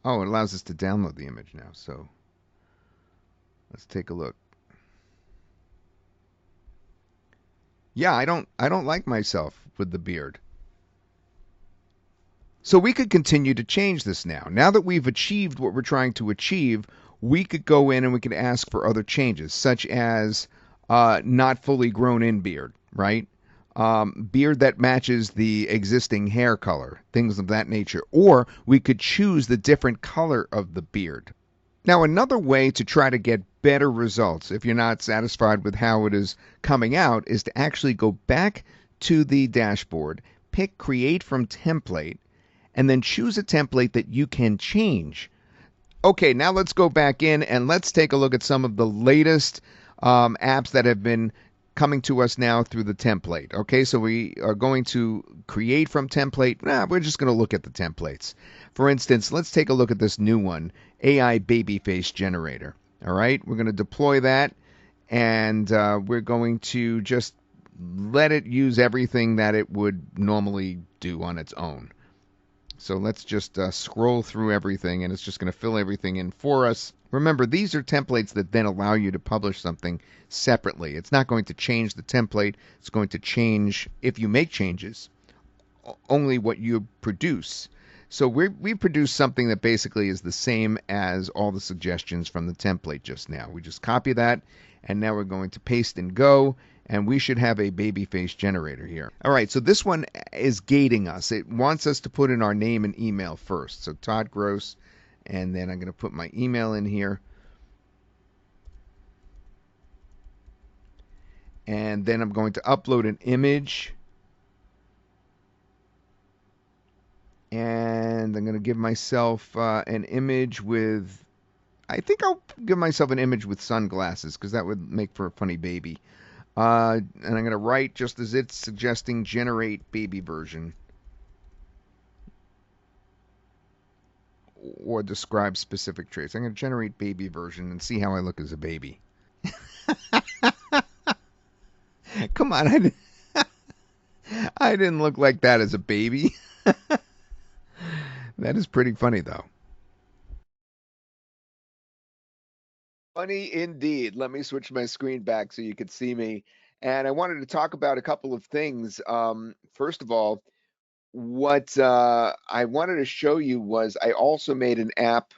Oh, it allows us to download the image now. So let's take a look. Yeah, I don't like myself with the beard. So we could continue to change this now. Now that we've achieved what we're trying to achieve, we could go in and we could ask for other changes, such as not fully grown in beard, right? Beard that matches the existing hair color, things of that nature. Or we could choose the different color of the beard. Now, another way to try to get better results, if you're not satisfied with how it is coming out, is to actually go back to the dashboard, pick Create from Template, and then choose a template that you can change. Okay, now let's go back in and let's take a look at some of the latest apps that have been coming to us now through the template. Okay, so we are going to create from template. We're just going to look at the templates. For instance, let's take a look at this new one, AI Baby Face Generator. All right, we're going to deploy that, and we're going to just let it use everything that it would normally do on its own. So let's just scroll through everything, and it's just going to fill everything in for us. Remember, these are templates that then allow you to publish something separately. It's not going to change the template. It's going to change, if you make changes, only what you produce. So we produced something that basically is the same as all the suggestions from the template just now. We just copy that, and now we're going to paste and go, and we should have a baby face generator here. All right, so this one is gating us. It wants us to put in our name and email first. So Todd Gross, and then I'm going to put my email in here. And then I'm going to upload an image. And I'm going to give myself an image with, I think I'll give myself an image with sunglasses because that would make for a funny baby. And I'm going to write just as it's suggesting, generate baby version. Or describe specific traits. I'm going to generate baby version and see how I look as a baby. Come on, I didn't look like that as a baby. That is pretty funny, though. Funny indeed. Let me switch my screen back so you can see me. And I wanted to talk about a couple of things. First of all, what I wanted to show you was I also made an app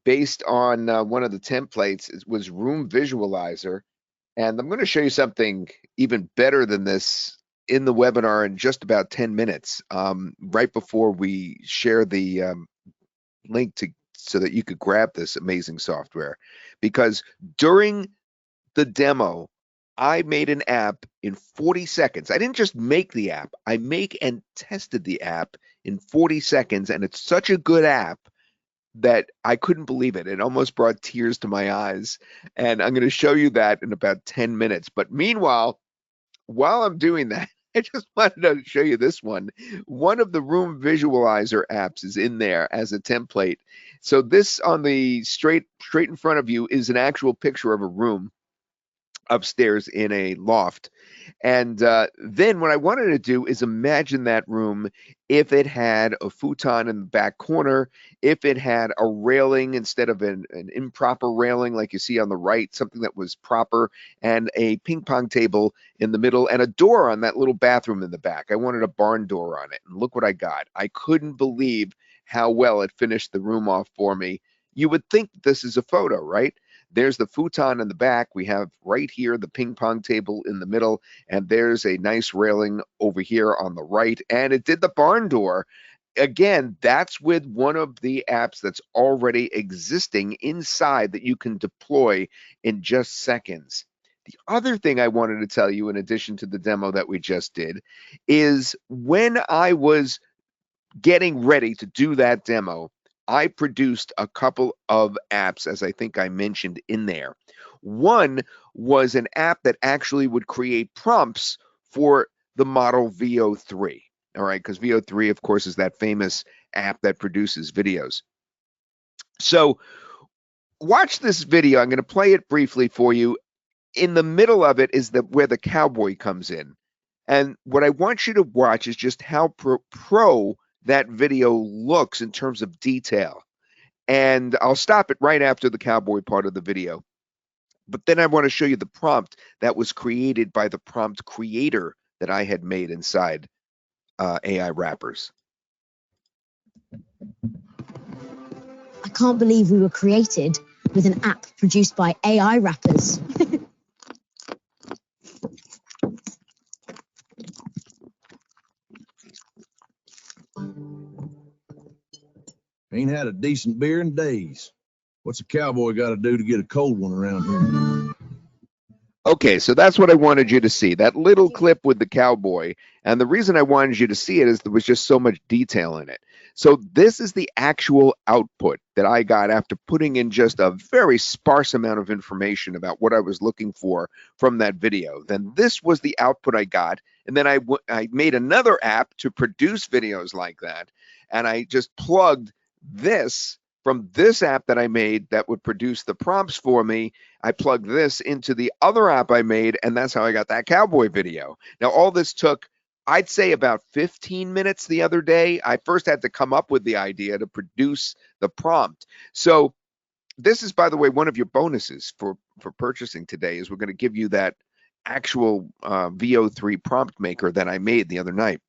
based on one of the templates. It was Room Visualizer. And I'm going to show you something even better than this in the webinar in just about 10 minutes, right before we share the link to so that you could grab this amazing software. Because during the demo, I made an app in 40 seconds. I didn't just make the app, I make and tested the app in 40 seconds. And it's such a good app that I couldn't believe it. It almost brought tears to my eyes. And I'm going to show you that in about 10 minutes. But meanwhile, while I'm doing that, I just wanted to show you this one. One of the Room Visualizer apps is in there as a template. So this on the straight in front of you is an actual picture of a room upstairs in a loft. And then what I wanted to do is imagine that room if it had a futon in the back corner, if it had a railing instead of an improper railing like you see on the right, something that was proper, and a ping pong table in the middle, and a door on that little bathroom in the back. I wanted a barn door on it, and look what I got. I couldn't believe how well it finished the room off for me. You would think this is a photo, right? There's the futon in the back. We have right here the ping pong table in the middle, and there's a nice railing over here on the right. And it did the barn door. Again, that's with one of the apps that's already existing inside that you can deploy in just seconds. The other thing I wanted to tell you, in addition to the demo that we just did, is when I was getting ready to do that demo, I produced a couple of apps, as I think I mentioned in there. One was an app that actually would create prompts for the model VO3. All right, because VO3, of course, is that famous app that produces videos. So watch this video. I'm going to play it briefly for you. In the middle of it is where the cowboy comes in. And what I want you to watch is just how pro that video looks in terms of detail. And I'll stop it right after the cowboy part of the video. But then I want to show you the prompt that was created by the prompt creator that I had made inside AIWrappers. I can't believe we were created with an app produced by AIWrappers. Ain't had a decent beer in days. What's a cowboy got to do to get a cold one around here? Okay, so that's what I wanted you to see, that little clip with the cowboy. And the reason I wanted you to see it is there was just so much detail in it. So this is the actual output that I got after putting in just a very sparse amount of information about what I was looking for from that video. Then this was the output I got. And then I made another app to produce videos like that. And I just plugged this from this app that I made that would produce the prompts for me. I plugged this into the other app I made, and that's how I got that cowboy video. Now, all this took, I'd say, about 15 minutes the other day. I first had to come up with the idea to produce the prompt. So this is, by the way, one of your bonuses for purchasing today is we're going to give you that actual VO3 prompt maker that I made the other night.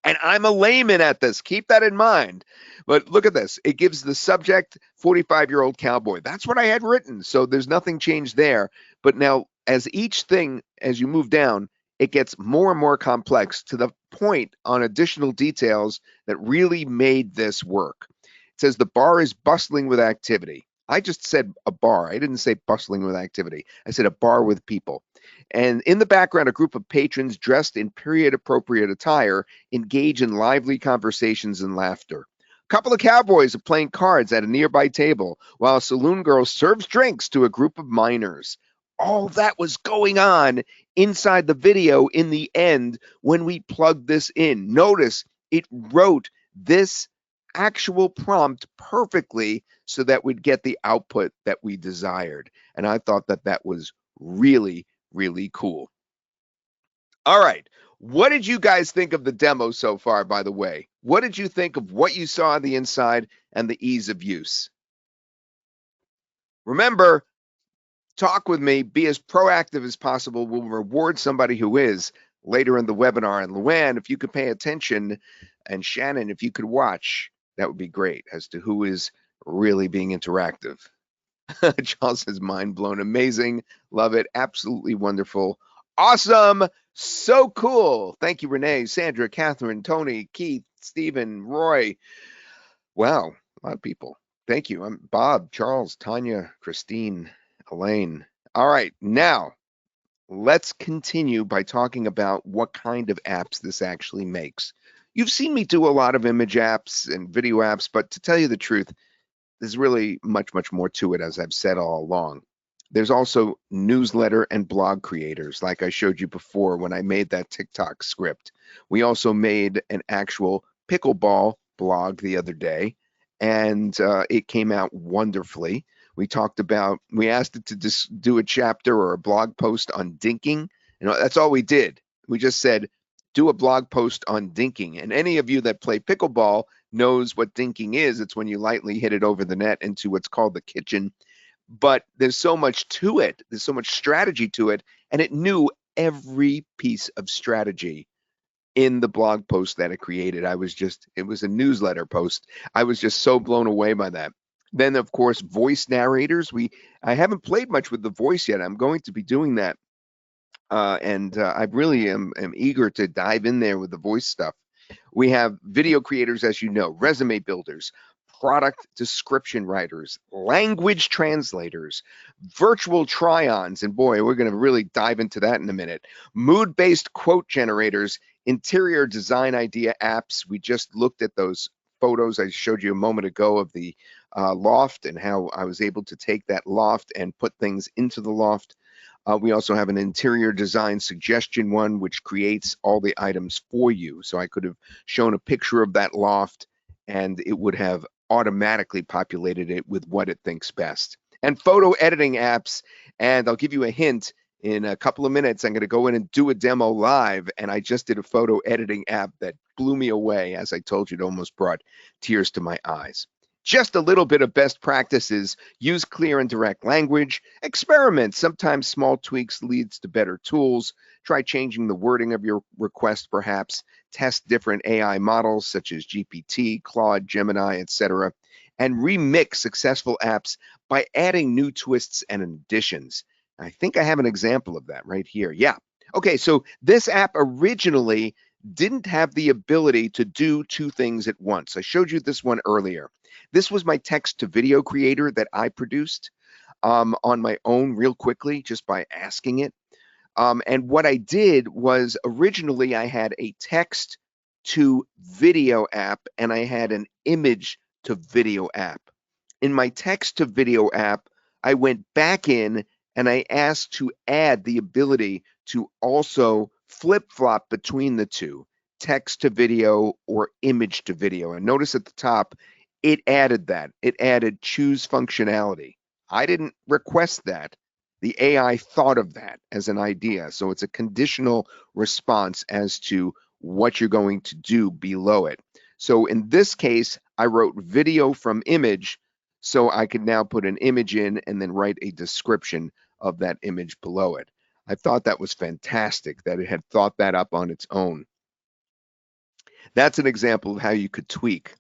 And I'm a layman at this. Keep that in mind. But look at this. It gives the subject 45-year-old cowboy. That's what I had written. So there's nothing changed there. But now, as each thing, as you move down, it gets more and more complex to the point on additional details that really made this work. It says the bar is bustling with activity. I just said a bar. I didn't say bustling with activity. I said a bar with people. And in the background, a group of patrons dressed in period appropriate attire engage in lively conversations and laughter. A couple of cowboys are playing cards at a nearby table while a saloon girl serves drinks to a group of minors. All that was going on inside the video in the end when we plugged this in. Notice it wrote this actual prompt perfectly so that we'd get the output that we desired. And I thought that that was really, really cool. All right. What did you guys think of the demo so far, by the way? What did you think of what you saw on the inside and the ease of use? Remember, talk with me, be as proactive as possible. We'll reward somebody who is later in the webinar. And Luann, if you could pay attention, and Shannon, if you could watch, that would be great as to who is really being interactive. Charles says, mind blown, amazing, love it, absolutely wonderful, awesome, so cool. Thank you, Renee, Sandra, Catherine, Tony, Keith, Stephen, Roy. Wow, a lot of people. Thank you. I'm Bob, Charles, Tanya, Christine, Elaine. All right, now let's continue by talking about what kind of apps this actually makes. You've seen me do a lot of image apps and video apps, but to tell you the truth, there's really much, much more to it, as I've said all along. There's also newsletter and blog creators, like I showed you before when I made that TikTok script. We also made an actual pickleball blog the other day, and it came out wonderfully. We talked about, we asked it to just do a chapter or a blog post on dinking. You know, that's all we did. We just said, do a blog post on dinking. And any of you that play pickleball knows what dinking is. It's when you lightly hit it over the net into what's called the kitchen. But there's so much to it. There's so much strategy to it. And it knew every piece of strategy in the blog post that it created. It was a newsletter post. I was just so blown away by that. Then, of course, voice narrators. I haven't played much with the voice yet. I'm going to be doing that. I really am eager to dive in there with the voice stuff. We have video creators, as you know, resume builders, product description writers, language translators, virtual try-ons, and boy, we're going to really dive into that in a minute. Mood-based quote generators, interior design idea apps. We just looked at those photos I showed you a moment ago of the loft and how I was able to take that loft and put things into the loft. We also have an interior design suggestion one, which creates all the items for you. So I could have shown a picture of that loft and it would have automatically populated it with what it thinks best. And photo editing apps, and I'll give you a hint. In a couple of minutes, I'm going to go in and do a demo live, and I just did a photo editing app that blew me away. As I told you, it almost brought tears to my eyes. Just a little bit of best practices. Use clear and direct language. Experiment. Sometimes small tweaks leads to better tools. Try changing the wording of your request, perhaps. Test different AI models such as GPT, Claude, Gemini, etc. And remix successful apps by adding new twists and additions. I think I have an example of that right here. Yeah. Okay, so this app originally didn't have the ability to do two things at once. I showed you this one earlier. This was my text to video creator that I produced on my own real quickly, just by asking it. And what I did was originally I had a text to video app and I had an image to video app. In my text to video app, I went back in and I asked to add the ability to also flip-flop between the two, text to video or image to video. And notice at the top, it added that. It added choose functionality. I didn't request that. The AI thought of that as an idea. So it's a conditional response as to what you're going to do below it. So in this case, I wrote video from image, so I could now put an image in and then write a description of that image below it. I thought that was fantastic that it had thought that up on its own. That's an example of how you could tweak.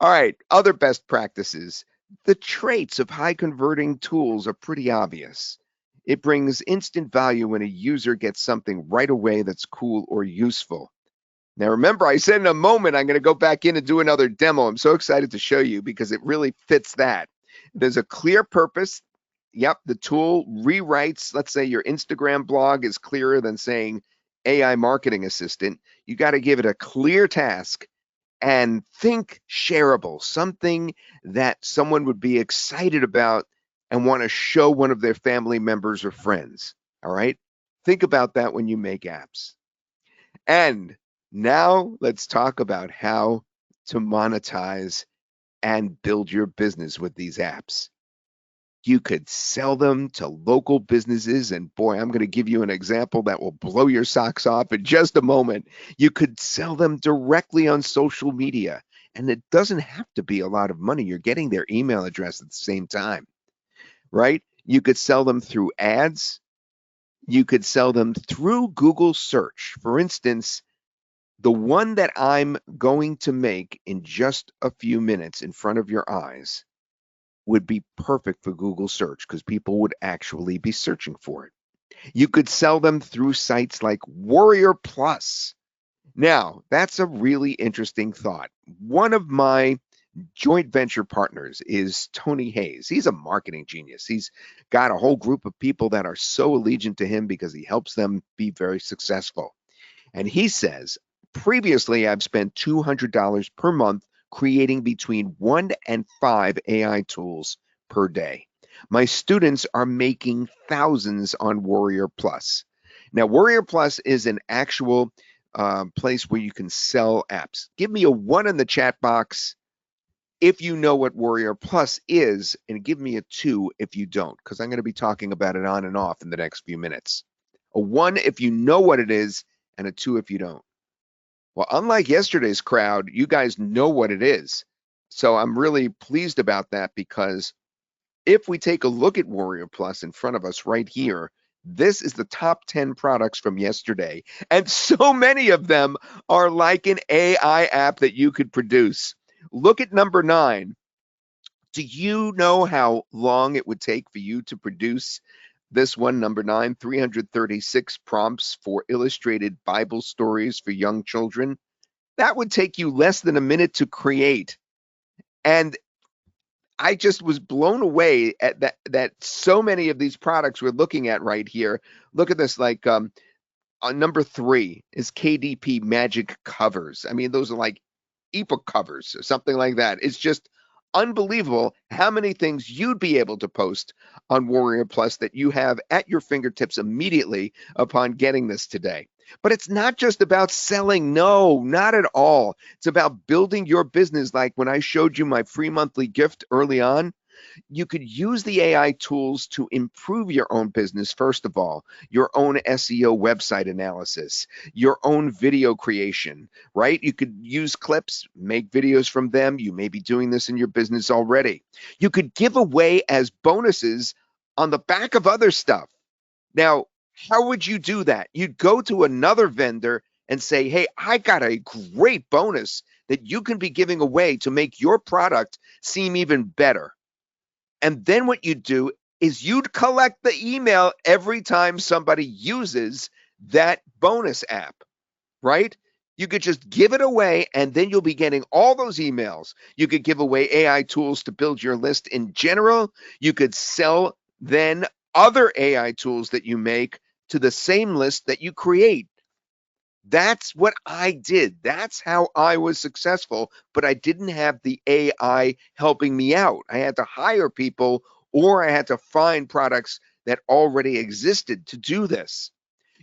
All right, other best practices. The traits of high converting tools are pretty obvious. It brings instant value when a user gets something right away that's cool or useful. Now, remember, I said in a moment I'm going to go back in and do another demo. I'm so excited to show you because it really fits that. There's a clear purpose. Yep, the tool rewrites. Let's say your Instagram blog is clearer than saying AI marketing assistant. You got to give it a clear task and think shareable, something that someone would be excited about and want to show one of their family members or friends. All right. Think about that when you make apps. And now let's talk about how to monetize and build your business with these apps. You could sell them to local businesses. And boy, I'm going to give you an example that will blow your socks off in just a moment. You could sell them directly on social media. And it doesn't have to be a lot of money. You're getting their email address at the same time, right? You could sell them through ads. You could sell them through Google search. For instance, the one that I'm going to make in just a few minutes in front of your eyes would be perfect for Google search because people would actually be searching for it. You could sell them through sites like Warrior Plus. Now, that's a really interesting thought. One of my joint venture partners is Tony Hayes. He's a marketing genius. He's got a whole group of people that are so allegiant to him because he helps them be very successful. And he says, previously, I've spent $200 per month creating between 1 and 5 AI tools per day. My students are making thousands on Warrior Plus. Now, Warrior Plus is an actual place where you can sell apps. Give me a 1 in the chat box if you know what Warrior Plus is, and give me a 2 if you don't, because I'm going to be talking about it on and off in the next few minutes. A 1 if you know what it is, and a 2 if you don't. Well, unlike yesterday's crowd, you guys know what it is. So I'm really pleased about that because if we take a look at Warrior Plus in front of us right here, this is the top 10 products from yesterday. And so many of them are like an AI app that you could produce. Look at number 9. Do you know how long it would take for you to produce this one, number 9, 336 prompts for illustrated Bible stories for young children? That would take you less than a minute to create. And I just was blown away at that so many of these products we're looking at right here. Look at this, like number 3 is KDP Magic Covers. I mean, those are like ebook covers or something like that. It's just unbelievable how many things you'd be able to post on Warrior Plus that you have at your fingertips immediately upon getting this today. But it's not just about selling. No, not at all. It's about building your business. Like when I showed you my free monthly gift early on, you could use the AI tools to improve your own business, first of all, your own SEO website analysis, your own video creation, right? You could use clips, make videos from them. You may be doing this in your business already. You could give away as bonuses on the back of other stuff. Now, how would you do that? You'd go to another vendor and say, hey, I got a great bonus that you can be giving away to make your product seem even better. And then what you'd do is you'd collect the email every time somebody uses that bonus app, right? You could just give it away and then you'll be getting all those emails. You could give away AI tools to build your list in general. You could sell then other AI tools that you make to the same list that you create. That's what I did. That's how I was successful, but I didn't have the AI helping me out. I had to hire people or I had to find products that already existed to do this.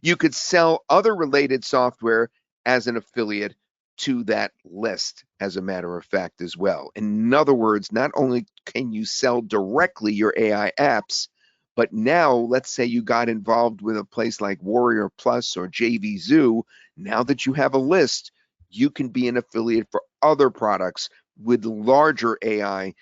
You could sell other related software as an affiliate to that list, as a matter of fact, as well. In other words, not only can you sell directly your AI apps, but now let's say you got involved with a place like Warrior Plus or JV Zoo. Now that you have a list, you can be an affiliate for other products with larger AI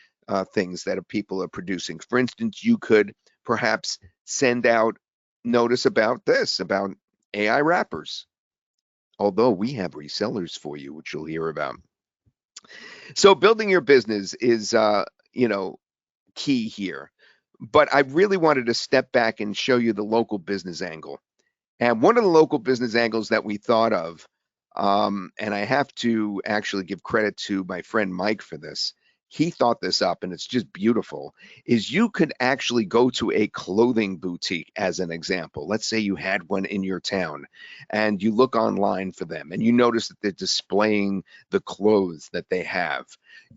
things that people are producing. For instance, you could perhaps send out notice about this, about AIWrappers. although we have resellers for you, which you'll hear about. So building your business is, you know, key here. But I really wanted to step back and show you the local business angle. And one of the local business angles that we thought of, and I have to actually give credit to my friend Mike for this. He thought this up, and it's just beautiful. Is you could actually go to a clothing boutique as an example. Let's say you had one in your town, and you look online for them, and you notice that they're displaying the clothes that they have.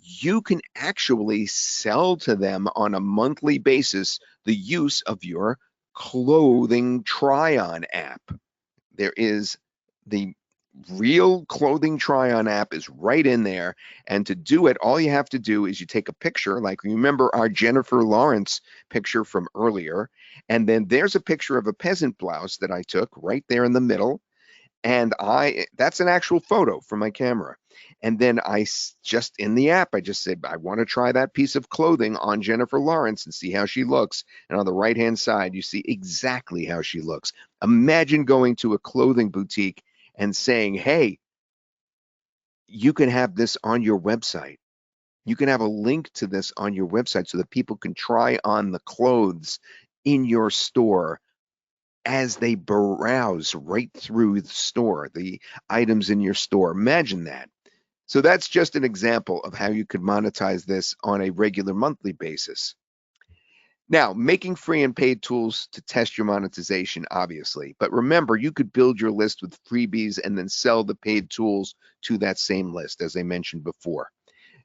You can actually sell to them on a monthly basis the use of your clothing try-on app. There is the real clothing try-on app is right in there. And to do it, all you have to do is you take a picture, like remember our Jennifer Lawrence picture from earlier, and then there's a picture of a peasant blouse that I took right there in the middle. And that's an actual photo from my camera. And then just in the app, I just said, I want to try that piece of clothing on Jennifer Lawrence and see how she looks. And on the right-hand side, you see exactly how she looks. Imagine going to a clothing boutique and saying, hey, you can have this on your website. You can have a link to this on your website so that people can try on the clothes in your store as they browse right through the store, the items in your store. Imagine that. So that's just an example of how you could monetize this on a regular monthly basis. Now, making free and paid tools to test your monetization, obviously. But remember, you could build your list with freebies and then sell the paid tools to that same list, as I mentioned before.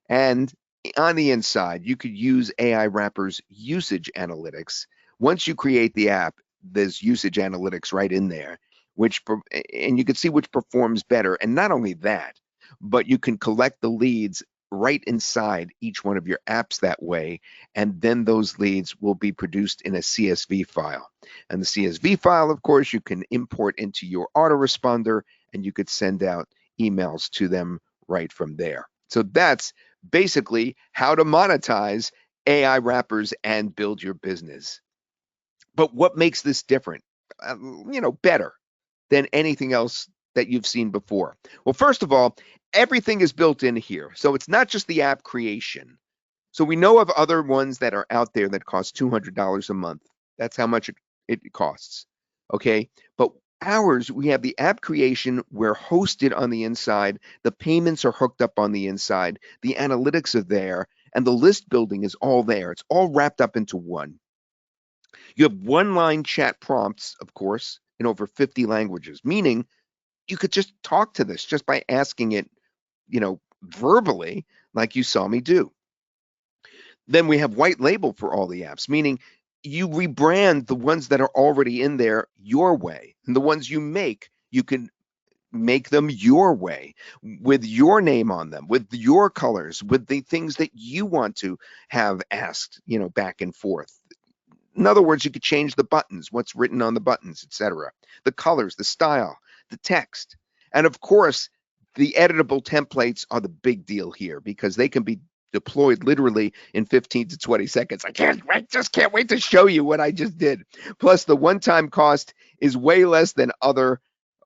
And on the inside, you could use AIWrappers usage analytics. Once you create the app, there's usage analytics right in there, and you can see which performs better. And not only that, but you can collect the leads right inside each one of your apps that way, and then those leads will be produced in a CSV file. And the CSV file, of course, you can import into your autoresponder, and you could send out emails to them right from there. So that's basically how to monetize AIWrappers and build your business. But what makes this different, better than anything else that you've seen before? Well, first of all, everything is built in here. So it's not just the app creation. So we know of other ones that are out there that cost $200 a month. That's how much it costs. Okay. But ours, we have the app creation. We're hosted on the inside. The payments are hooked up on the inside. The analytics are there. And the list building is all there. It's all wrapped up into one. You have one-line chat prompts, of course, in over 50 languages, meaning you could just talk to this just by asking it, verbally, like you saw me do. Then we have Whitelabel for all the apps, meaning you rebrand the ones that are already in there your way. And the ones you make, you can make them your way with your name on them, with your colors, with the things that you want to have asked, back and forth. In other words, you could change the buttons, what's written on the buttons, etc., the colors, the style, the text. And of course, the editable templates are the big deal here because they can be deployed literally in 15 to 20 seconds. I just can't wait to show you what I just did. Plus, the one-time cost is way less than other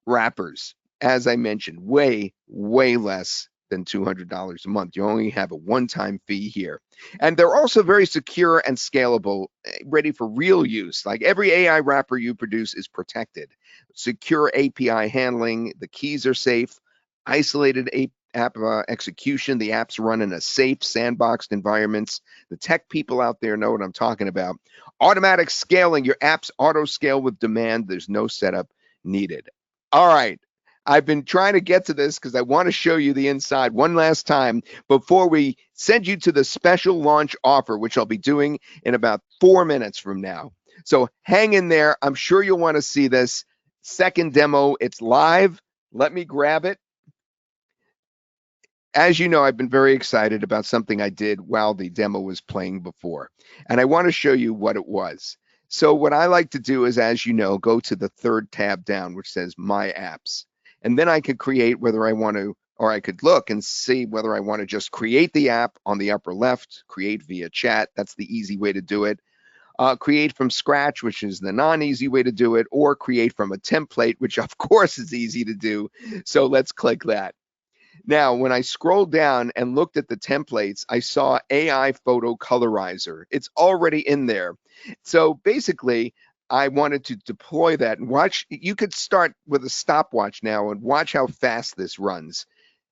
wrappers. As I mentioned, way, way less than $200 a month. You only have a one-time fee here. And they're also very secure and scalable, ready for real use. Like every AI wrapper you produce is protected. Secure API handling, the keys are safe, isolated app execution. The apps run in a safe, sandboxed environments. The tech people out there know what I'm talking about. Automatic scaling. Your apps auto scale with demand. There's no setup needed. All right. I've been trying to get to this because I want to show you the inside one last time before we send you to the special launch offer, which I'll be doing in about 4 minutes from now. So hang in there. I'm sure you'll want to see this second demo. It's live. Let me grab it. As you know, I've been very excited about something I did while the demo was playing before, and I want to show you what it was. So what I like to do is, as you know, go to the third tab down, which says My Apps. And then I could create whether I want to, or I could look and see whether I want to just create the app on the upper left, create via chat. That's the easy way to do it. create from scratch, which is the non-easy way to do it, or create from a template, which of course is easy to do. So let's click that. Now, when I scrolled down and looked at the templates, I saw AI Photo Colorizer. It's already in there. So basically, I wanted to deploy that and watch. You could start with a stopwatch now and watch how fast this runs.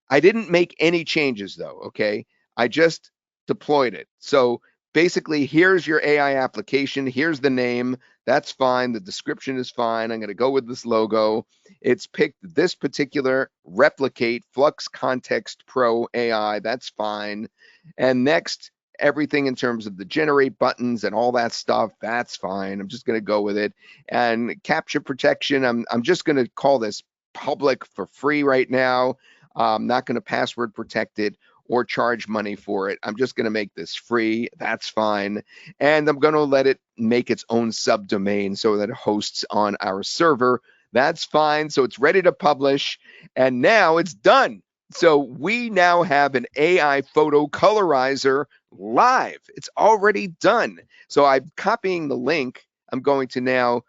I didn't make any changes though, okay? I just deployed it. So basically, here's your AI application. Here's the name. That's fine. The description is fine. I'm going to go with this logo. It's picked this particular replicate Flux Context Pro AI. That's fine. And next, everything in terms of the generate buttons and all that stuff, that's fine. I'm just going to go with it. And capture protection, I'm just going to call this public for free right now. I'm not going to password protect it or charge money for it. I'm just going to make this free. That's fine. And I'm going to let it make its own subdomain so that it hosts on our server. That's fine. So it's ready to publish. And now it's done. So we now have an AI photo colorizer live. It's already done. So I'm copying the link. I'm going to now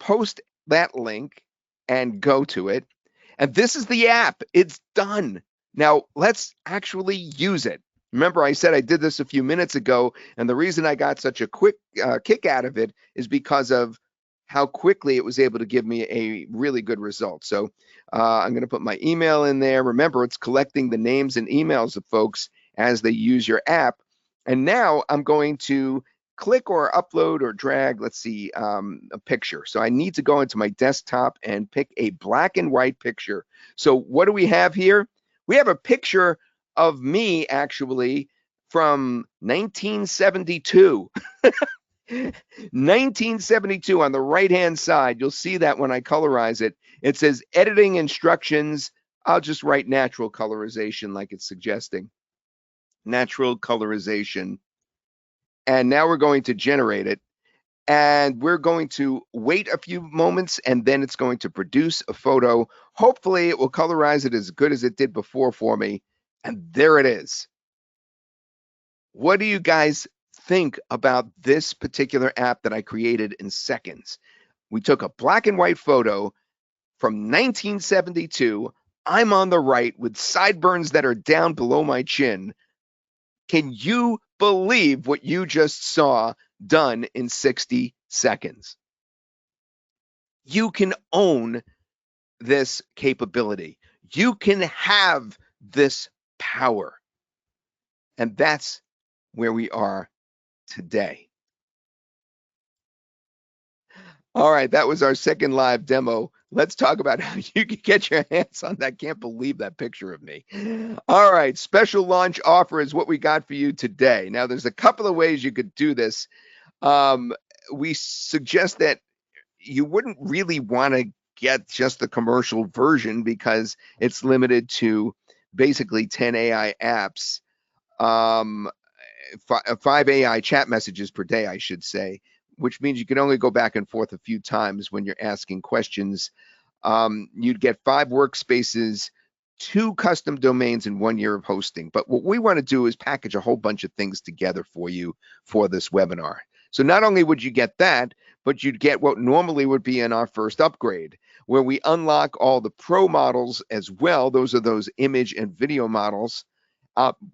post that link and go to it. And this is the app. It's done. Now let's actually use it. Remember, I said I did this a few minutes ago, and the reason I got such a quick kick out of it is because of how quickly it was able to give me a really good result. So I'm going to put my email in there. Remember, it's collecting the names and emails of folks as they use your app. And now I'm going to click or upload or drag, let's see, a picture. So I need to go into my desktop and pick a black and white picture. So what do we have here? We have a picture of me actually from 1972. 1972 on the right-hand side. You'll see that when I colorize it. It says editing instructions. I'll just write natural colorization like it's suggesting. Natural colorization. And now we're going to generate it. And we're going to wait a few moments, and then it's going to produce a photo. Hopefully, it will colorize it as good as it did before for me. And there it is. What do you guys think about this particular app that I created in seconds? We took a black and white photo from 1972. I'm on the right with sideburns that are down below my chin. Can you believe what you just saw done in 60 seconds? You can own this capability. You can have this power. And that's where we are today. All right, that was our second live demo. Let's talk about how you can get your hands on that. Can't believe that picture of me. All right, special launch offer is what we got for you today. Now, there's a couple of ways you could do this. We suggest that you wouldn't really want to get just the commercial version because it's limited to basically 10 AI apps, 5 AI chat messages per day, I should say, which means you can only go back and forth a few times when you're asking questions. You'd get 5 workspaces, 2 custom domains, and 1 year of hosting. But what we want to do is package a whole bunch of things together for you for this webinar. So not only would you get that, but you'd get what normally would be in our first upgrade, where we unlock all the pro models as well. Those are those image and video models.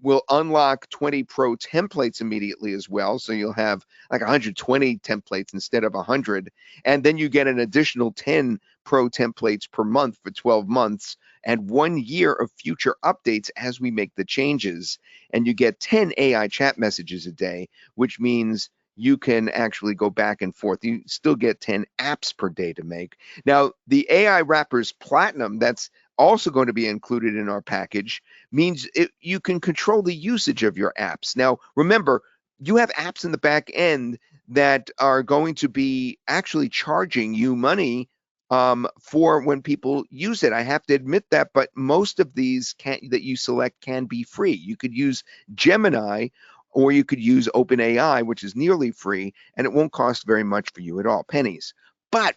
We'll unlock 20 pro templates immediately as well. So you'll have like 120 templates instead of 100. And then you get an additional 10 pro templates per month for 12 months and 1 year of future updates as we make the changes. And you get 10 AI chat messages a day, which means you can actually go back and forth. You still get 10 apps per day to make. Now, the AIWrappers Platinum, that's also going to be included in our package, means you can control the usage of your apps. Now, remember, you have apps in the back end that are going to be actually charging you money for when people use it. I have to admit that, but most of these that you select can be free. You could use Gemini, or you could use OpenAI, which is nearly free, and it won't cost very much for you at all, pennies. But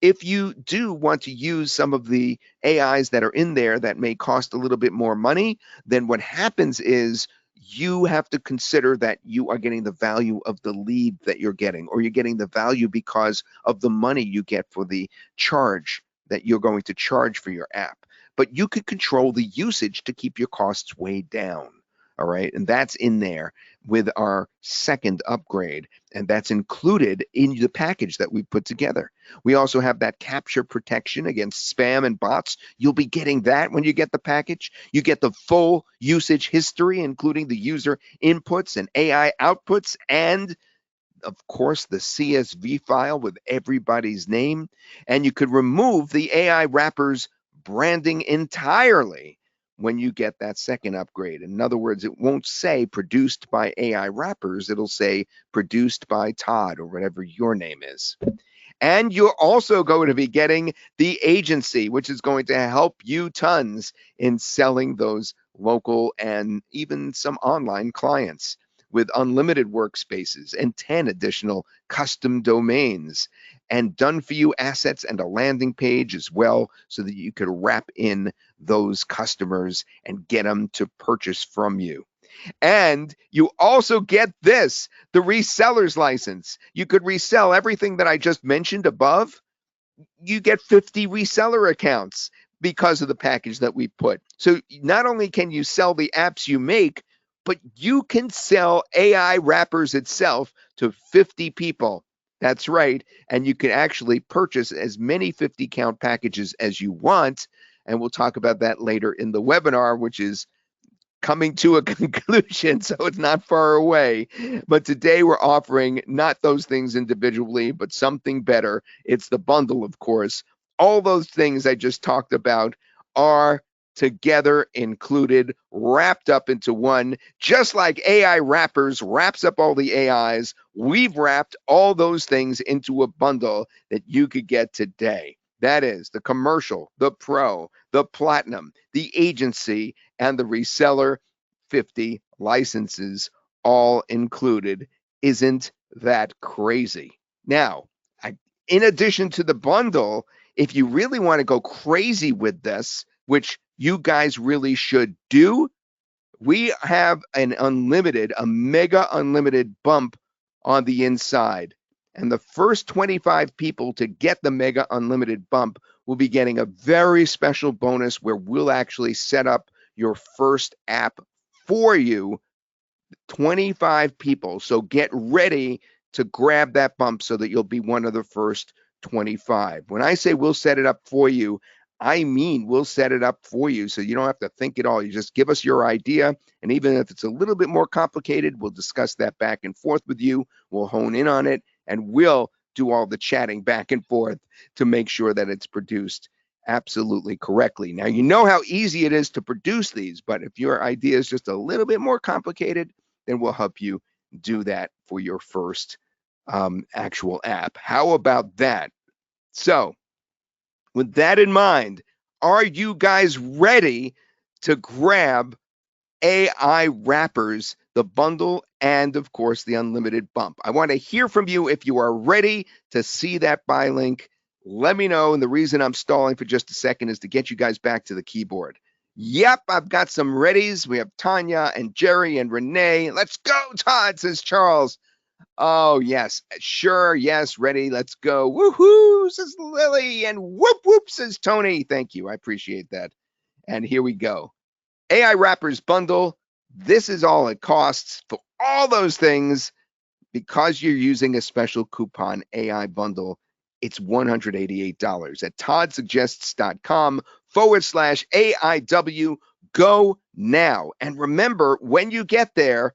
if you do want to use some of the AIs that are in there that may cost a little bit more money, then what happens is you have to consider that you are getting the value of the lead that you're getting, or you're getting the value because of the money you get for the charge that you're going to charge for your app. But you could control the usage to keep your costs way down. All right. And that's in there with our second upgrade. And that's included in the package that we put together. We also have that capture protection against spam and bots. You'll be getting that when you get the package. You get the full usage history, including the user inputs and AI outputs, and of course, the CSV file with everybody's name. And you could remove the AIWrappers branding entirely when you get that second upgrade. In other words, it won't say produced by AIWrappers, it'll say produced by Todd or whatever your name is. And you're also going to be getting the agency, which is going to help you tons in selling those local and even some online clients, with unlimited workspaces and 10 additional custom domains and done for you assets and a landing page as well, so that you could wrap in those customers and get them to purchase from you. And you also get this, the reseller's license. You could resell everything that I just mentioned above. You get 50 reseller accounts because of the package that we put. So not only can you sell the apps you make, but you can sell AIWrappers itself to 50 people. That's right. And you can actually purchase as many 50 count packages as you want. And we'll talk about that later in the webinar, which is coming to a conclusion, so it's not far away. But today we're offering not those things individually, but something better. It's the bundle, of course. All those things I just talked about are together included, wrapped up into one, just like AIWrappers wraps up all the AIs. We've wrapped all those things into a bundle that you could get today. That is the commercial, the pro, the platinum, the agency, and the reseller, 50 licenses all included. Isn't that crazy? Now, in addition to the bundle, if you really want to go crazy with this, which you guys really should do, we have a mega unlimited bump on the inside. And the first 25 people to get the mega unlimited bump will be getting a very special bonus where we'll actually set up your first app for you. 25 people. So get ready to grab that bump so that you'll be one of the first 25. When I say we'll set it up for you, I mean we'll set it up for you, so you don't have to think it all. You just give us your idea, and even if it's a little bit more complicated, we'll discuss that back and forth with you. We'll hone in on it, and we'll do all the chatting back and forth to make sure that it's produced absolutely correctly. Now, you know how easy it is to produce these, but if your idea is just a little bit more complicated, then we'll help you do that for your first actual app. How about that? So, with that in mind, are you guys ready to grab AIWrappers, the bundle, and of course the unlimited bump? I want to hear from you. If you are ready to see that buy link, let me know. And the reason I'm stalling for just a second is to get you guys back to the keyboard. Yep, I've got some readies. We have Tanya and Jerry and Renee. Let's go, Todd, says Charles. Oh, yes, sure, yes, ready, let's go. Woohoo, says Lily, and whoop, whoop, says Tony. Thank you, I appreciate that. And here we go. AIWrappers bundle. This is all it costs for all those things. Because you're using a special coupon AI bundle, it's $188 at toddsuggests.com/AIW. Go now. And remember, when you get there,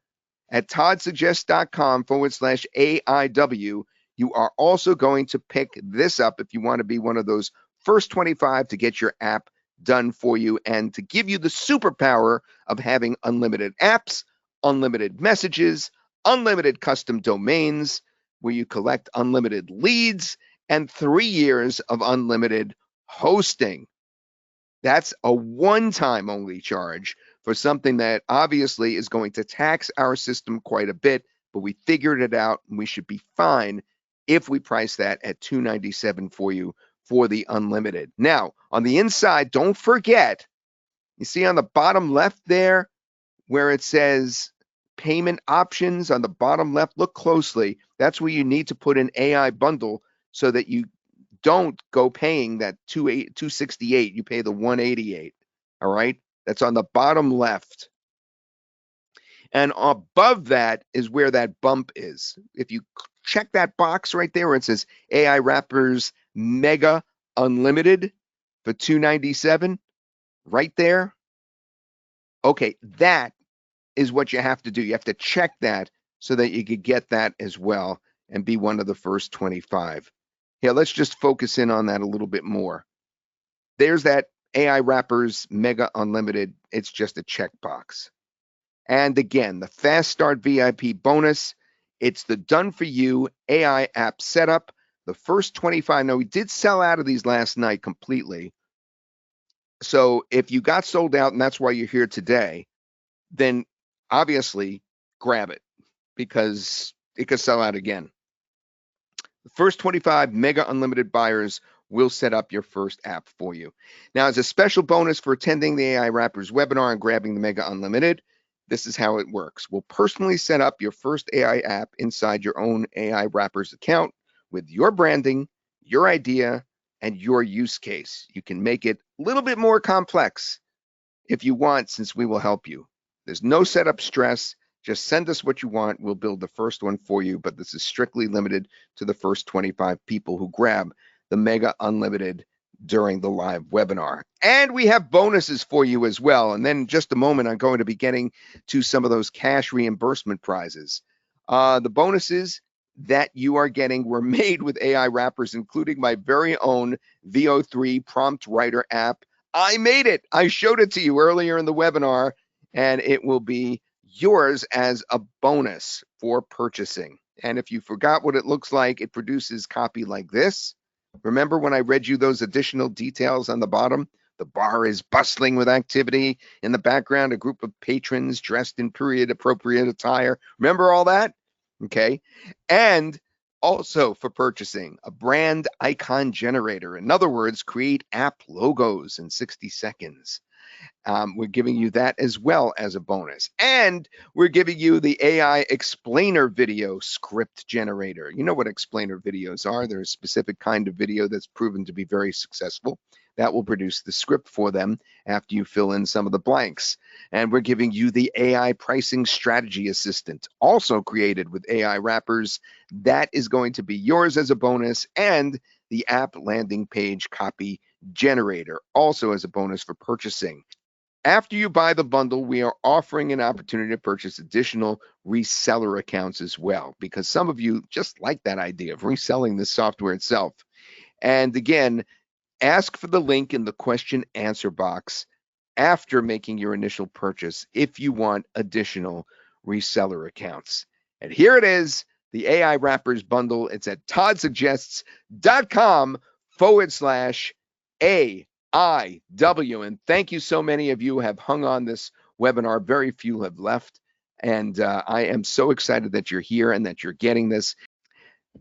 at toddsuggests.com/AIW, you are also going to pick this up if you want to be one of those first 25 to get your app done for you and to give you the superpower of having unlimited apps, unlimited messages, unlimited custom domains, where you collect unlimited leads, and 3 years of unlimited hosting. That's a one-time only charge for something that obviously is going to tax our system quite a bit, but we figured it out and we should be fine if we price that at $297 for you for the unlimited. Now, on the inside, don't forget, you see on the bottom left there where it says payment options on the bottom left, look closely. That's where you need to put an AI bundle so that you don't go paying that $268. You pay the $188. All right, that's on the bottom left. And above that is where that bump is. If you check that box right there where it says AIWrappers Mega Unlimited for $297, right there. Okay, that is what you have to do. You have to check that so that you could get that as well and be one of the first 25. Here, let's just focus in on that a little bit more. There's that AIWrappers Mega Unlimited. It's just a checkbox. And again, the Fast Start VIP bonus, it's the done-for-you AI app setup. The first 25, now we did sell out of these last night completely. So if you got sold out and that's why you're here today, then obviously grab it because it could sell out again. The first 25 Mega Unlimited buyers will set up your first app for you. Now, as a special bonus for attending the AIWrappers webinar and grabbing the Mega Unlimited, this is how it works. We'll personally set up your first AI app inside your own AIWrappers account with your branding, your idea, and your use case. You can make it a little bit more complex if you want, since we will help you. There's no setup stress. Just send us what you want. We'll build the first one for you, but this is strictly limited to the first 25 people who grab the Mega Unlimited during the live webinar. And we have bonuses for you as well. And then in just a moment, I'm going to be getting to some of those cash reimbursement prizes. The bonuses that you are getting were made with AIWrappers, including my very own VO3 prompt writer app. I made it. I showed it to you earlier in the webinar, and it will be yours as a bonus for purchasing. And if you forgot what it looks like, it produces copy like this. Remember when I read you those additional details on the bottom? The bar is bustling with activity. In the background, a group of patrons dressed in period-appropriate attire. Remember all that? Okay. And also for purchasing, a brand icon generator. In other words, create app logos in 60 seconds. We're giving you that as well as a bonus. And we're giving you the AI explainer video script generator. You know what explainer videos are. They're a specific kind of video that's proven to be very successful. That will produce the script for them after you fill in some of the blanks. And we're giving you the AI pricing strategy assistant, also created with AIWrappers. That is going to be yours as a bonus. And the app landing page copy generator, also as a bonus for purchasing. After you buy the bundle, we are offering an opportunity to purchase additional reseller accounts as well, because some of you just like that idea of reselling the software itself. And again, ask for the link in the question answer box after making your initial purchase if you want additional reseller accounts. And here it is, the AIWrappers bundle. It's at toddsuggests.com/AIW. And thank you, so many of you have hung on this webinar. Very few have left. And I am so excited that you're here and that you're getting this.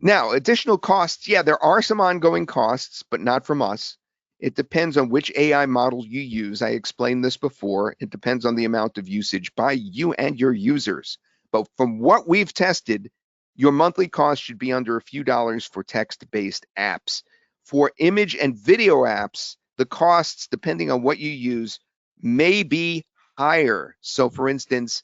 Now, additional costs. Yeah, there are some ongoing costs, but not from us. It depends on which AI model you use. I explained this before. It depends on the amount of usage by you and your users. But from what we've tested, your monthly cost should be under a few dollars for text-based apps. For image and video apps, the costs, depending on what you use, may be higher. So for instance,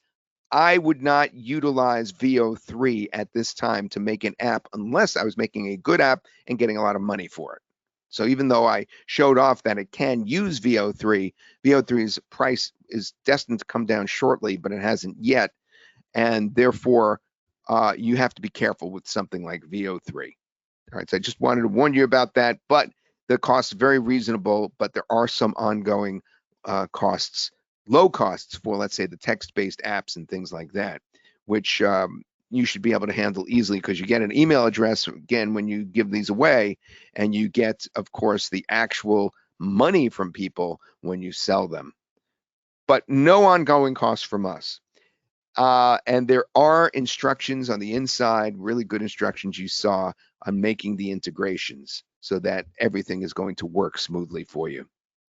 I would not utilize VO3 at this time to make an app unless I was making a good app and getting a lot of money for it. So even though I showed off that it can use VO3, VO3's price is destined to come down shortly, but it hasn't yet. And therefore, you have to be careful with something like VO3. All right, so I just wanted to warn you about that, but the cost is very reasonable, but there are some ongoing costs, low costs for, let's say, the text-based apps and things like that, which you should be able to handle easily because you get an email address, again, when you give these away, and you get, of course, the actual money from people when you sell them. But no ongoing costs from us. And there are instructions on the inside, really good instructions you saw on making the integrations so that everything is going to work smoothly for you.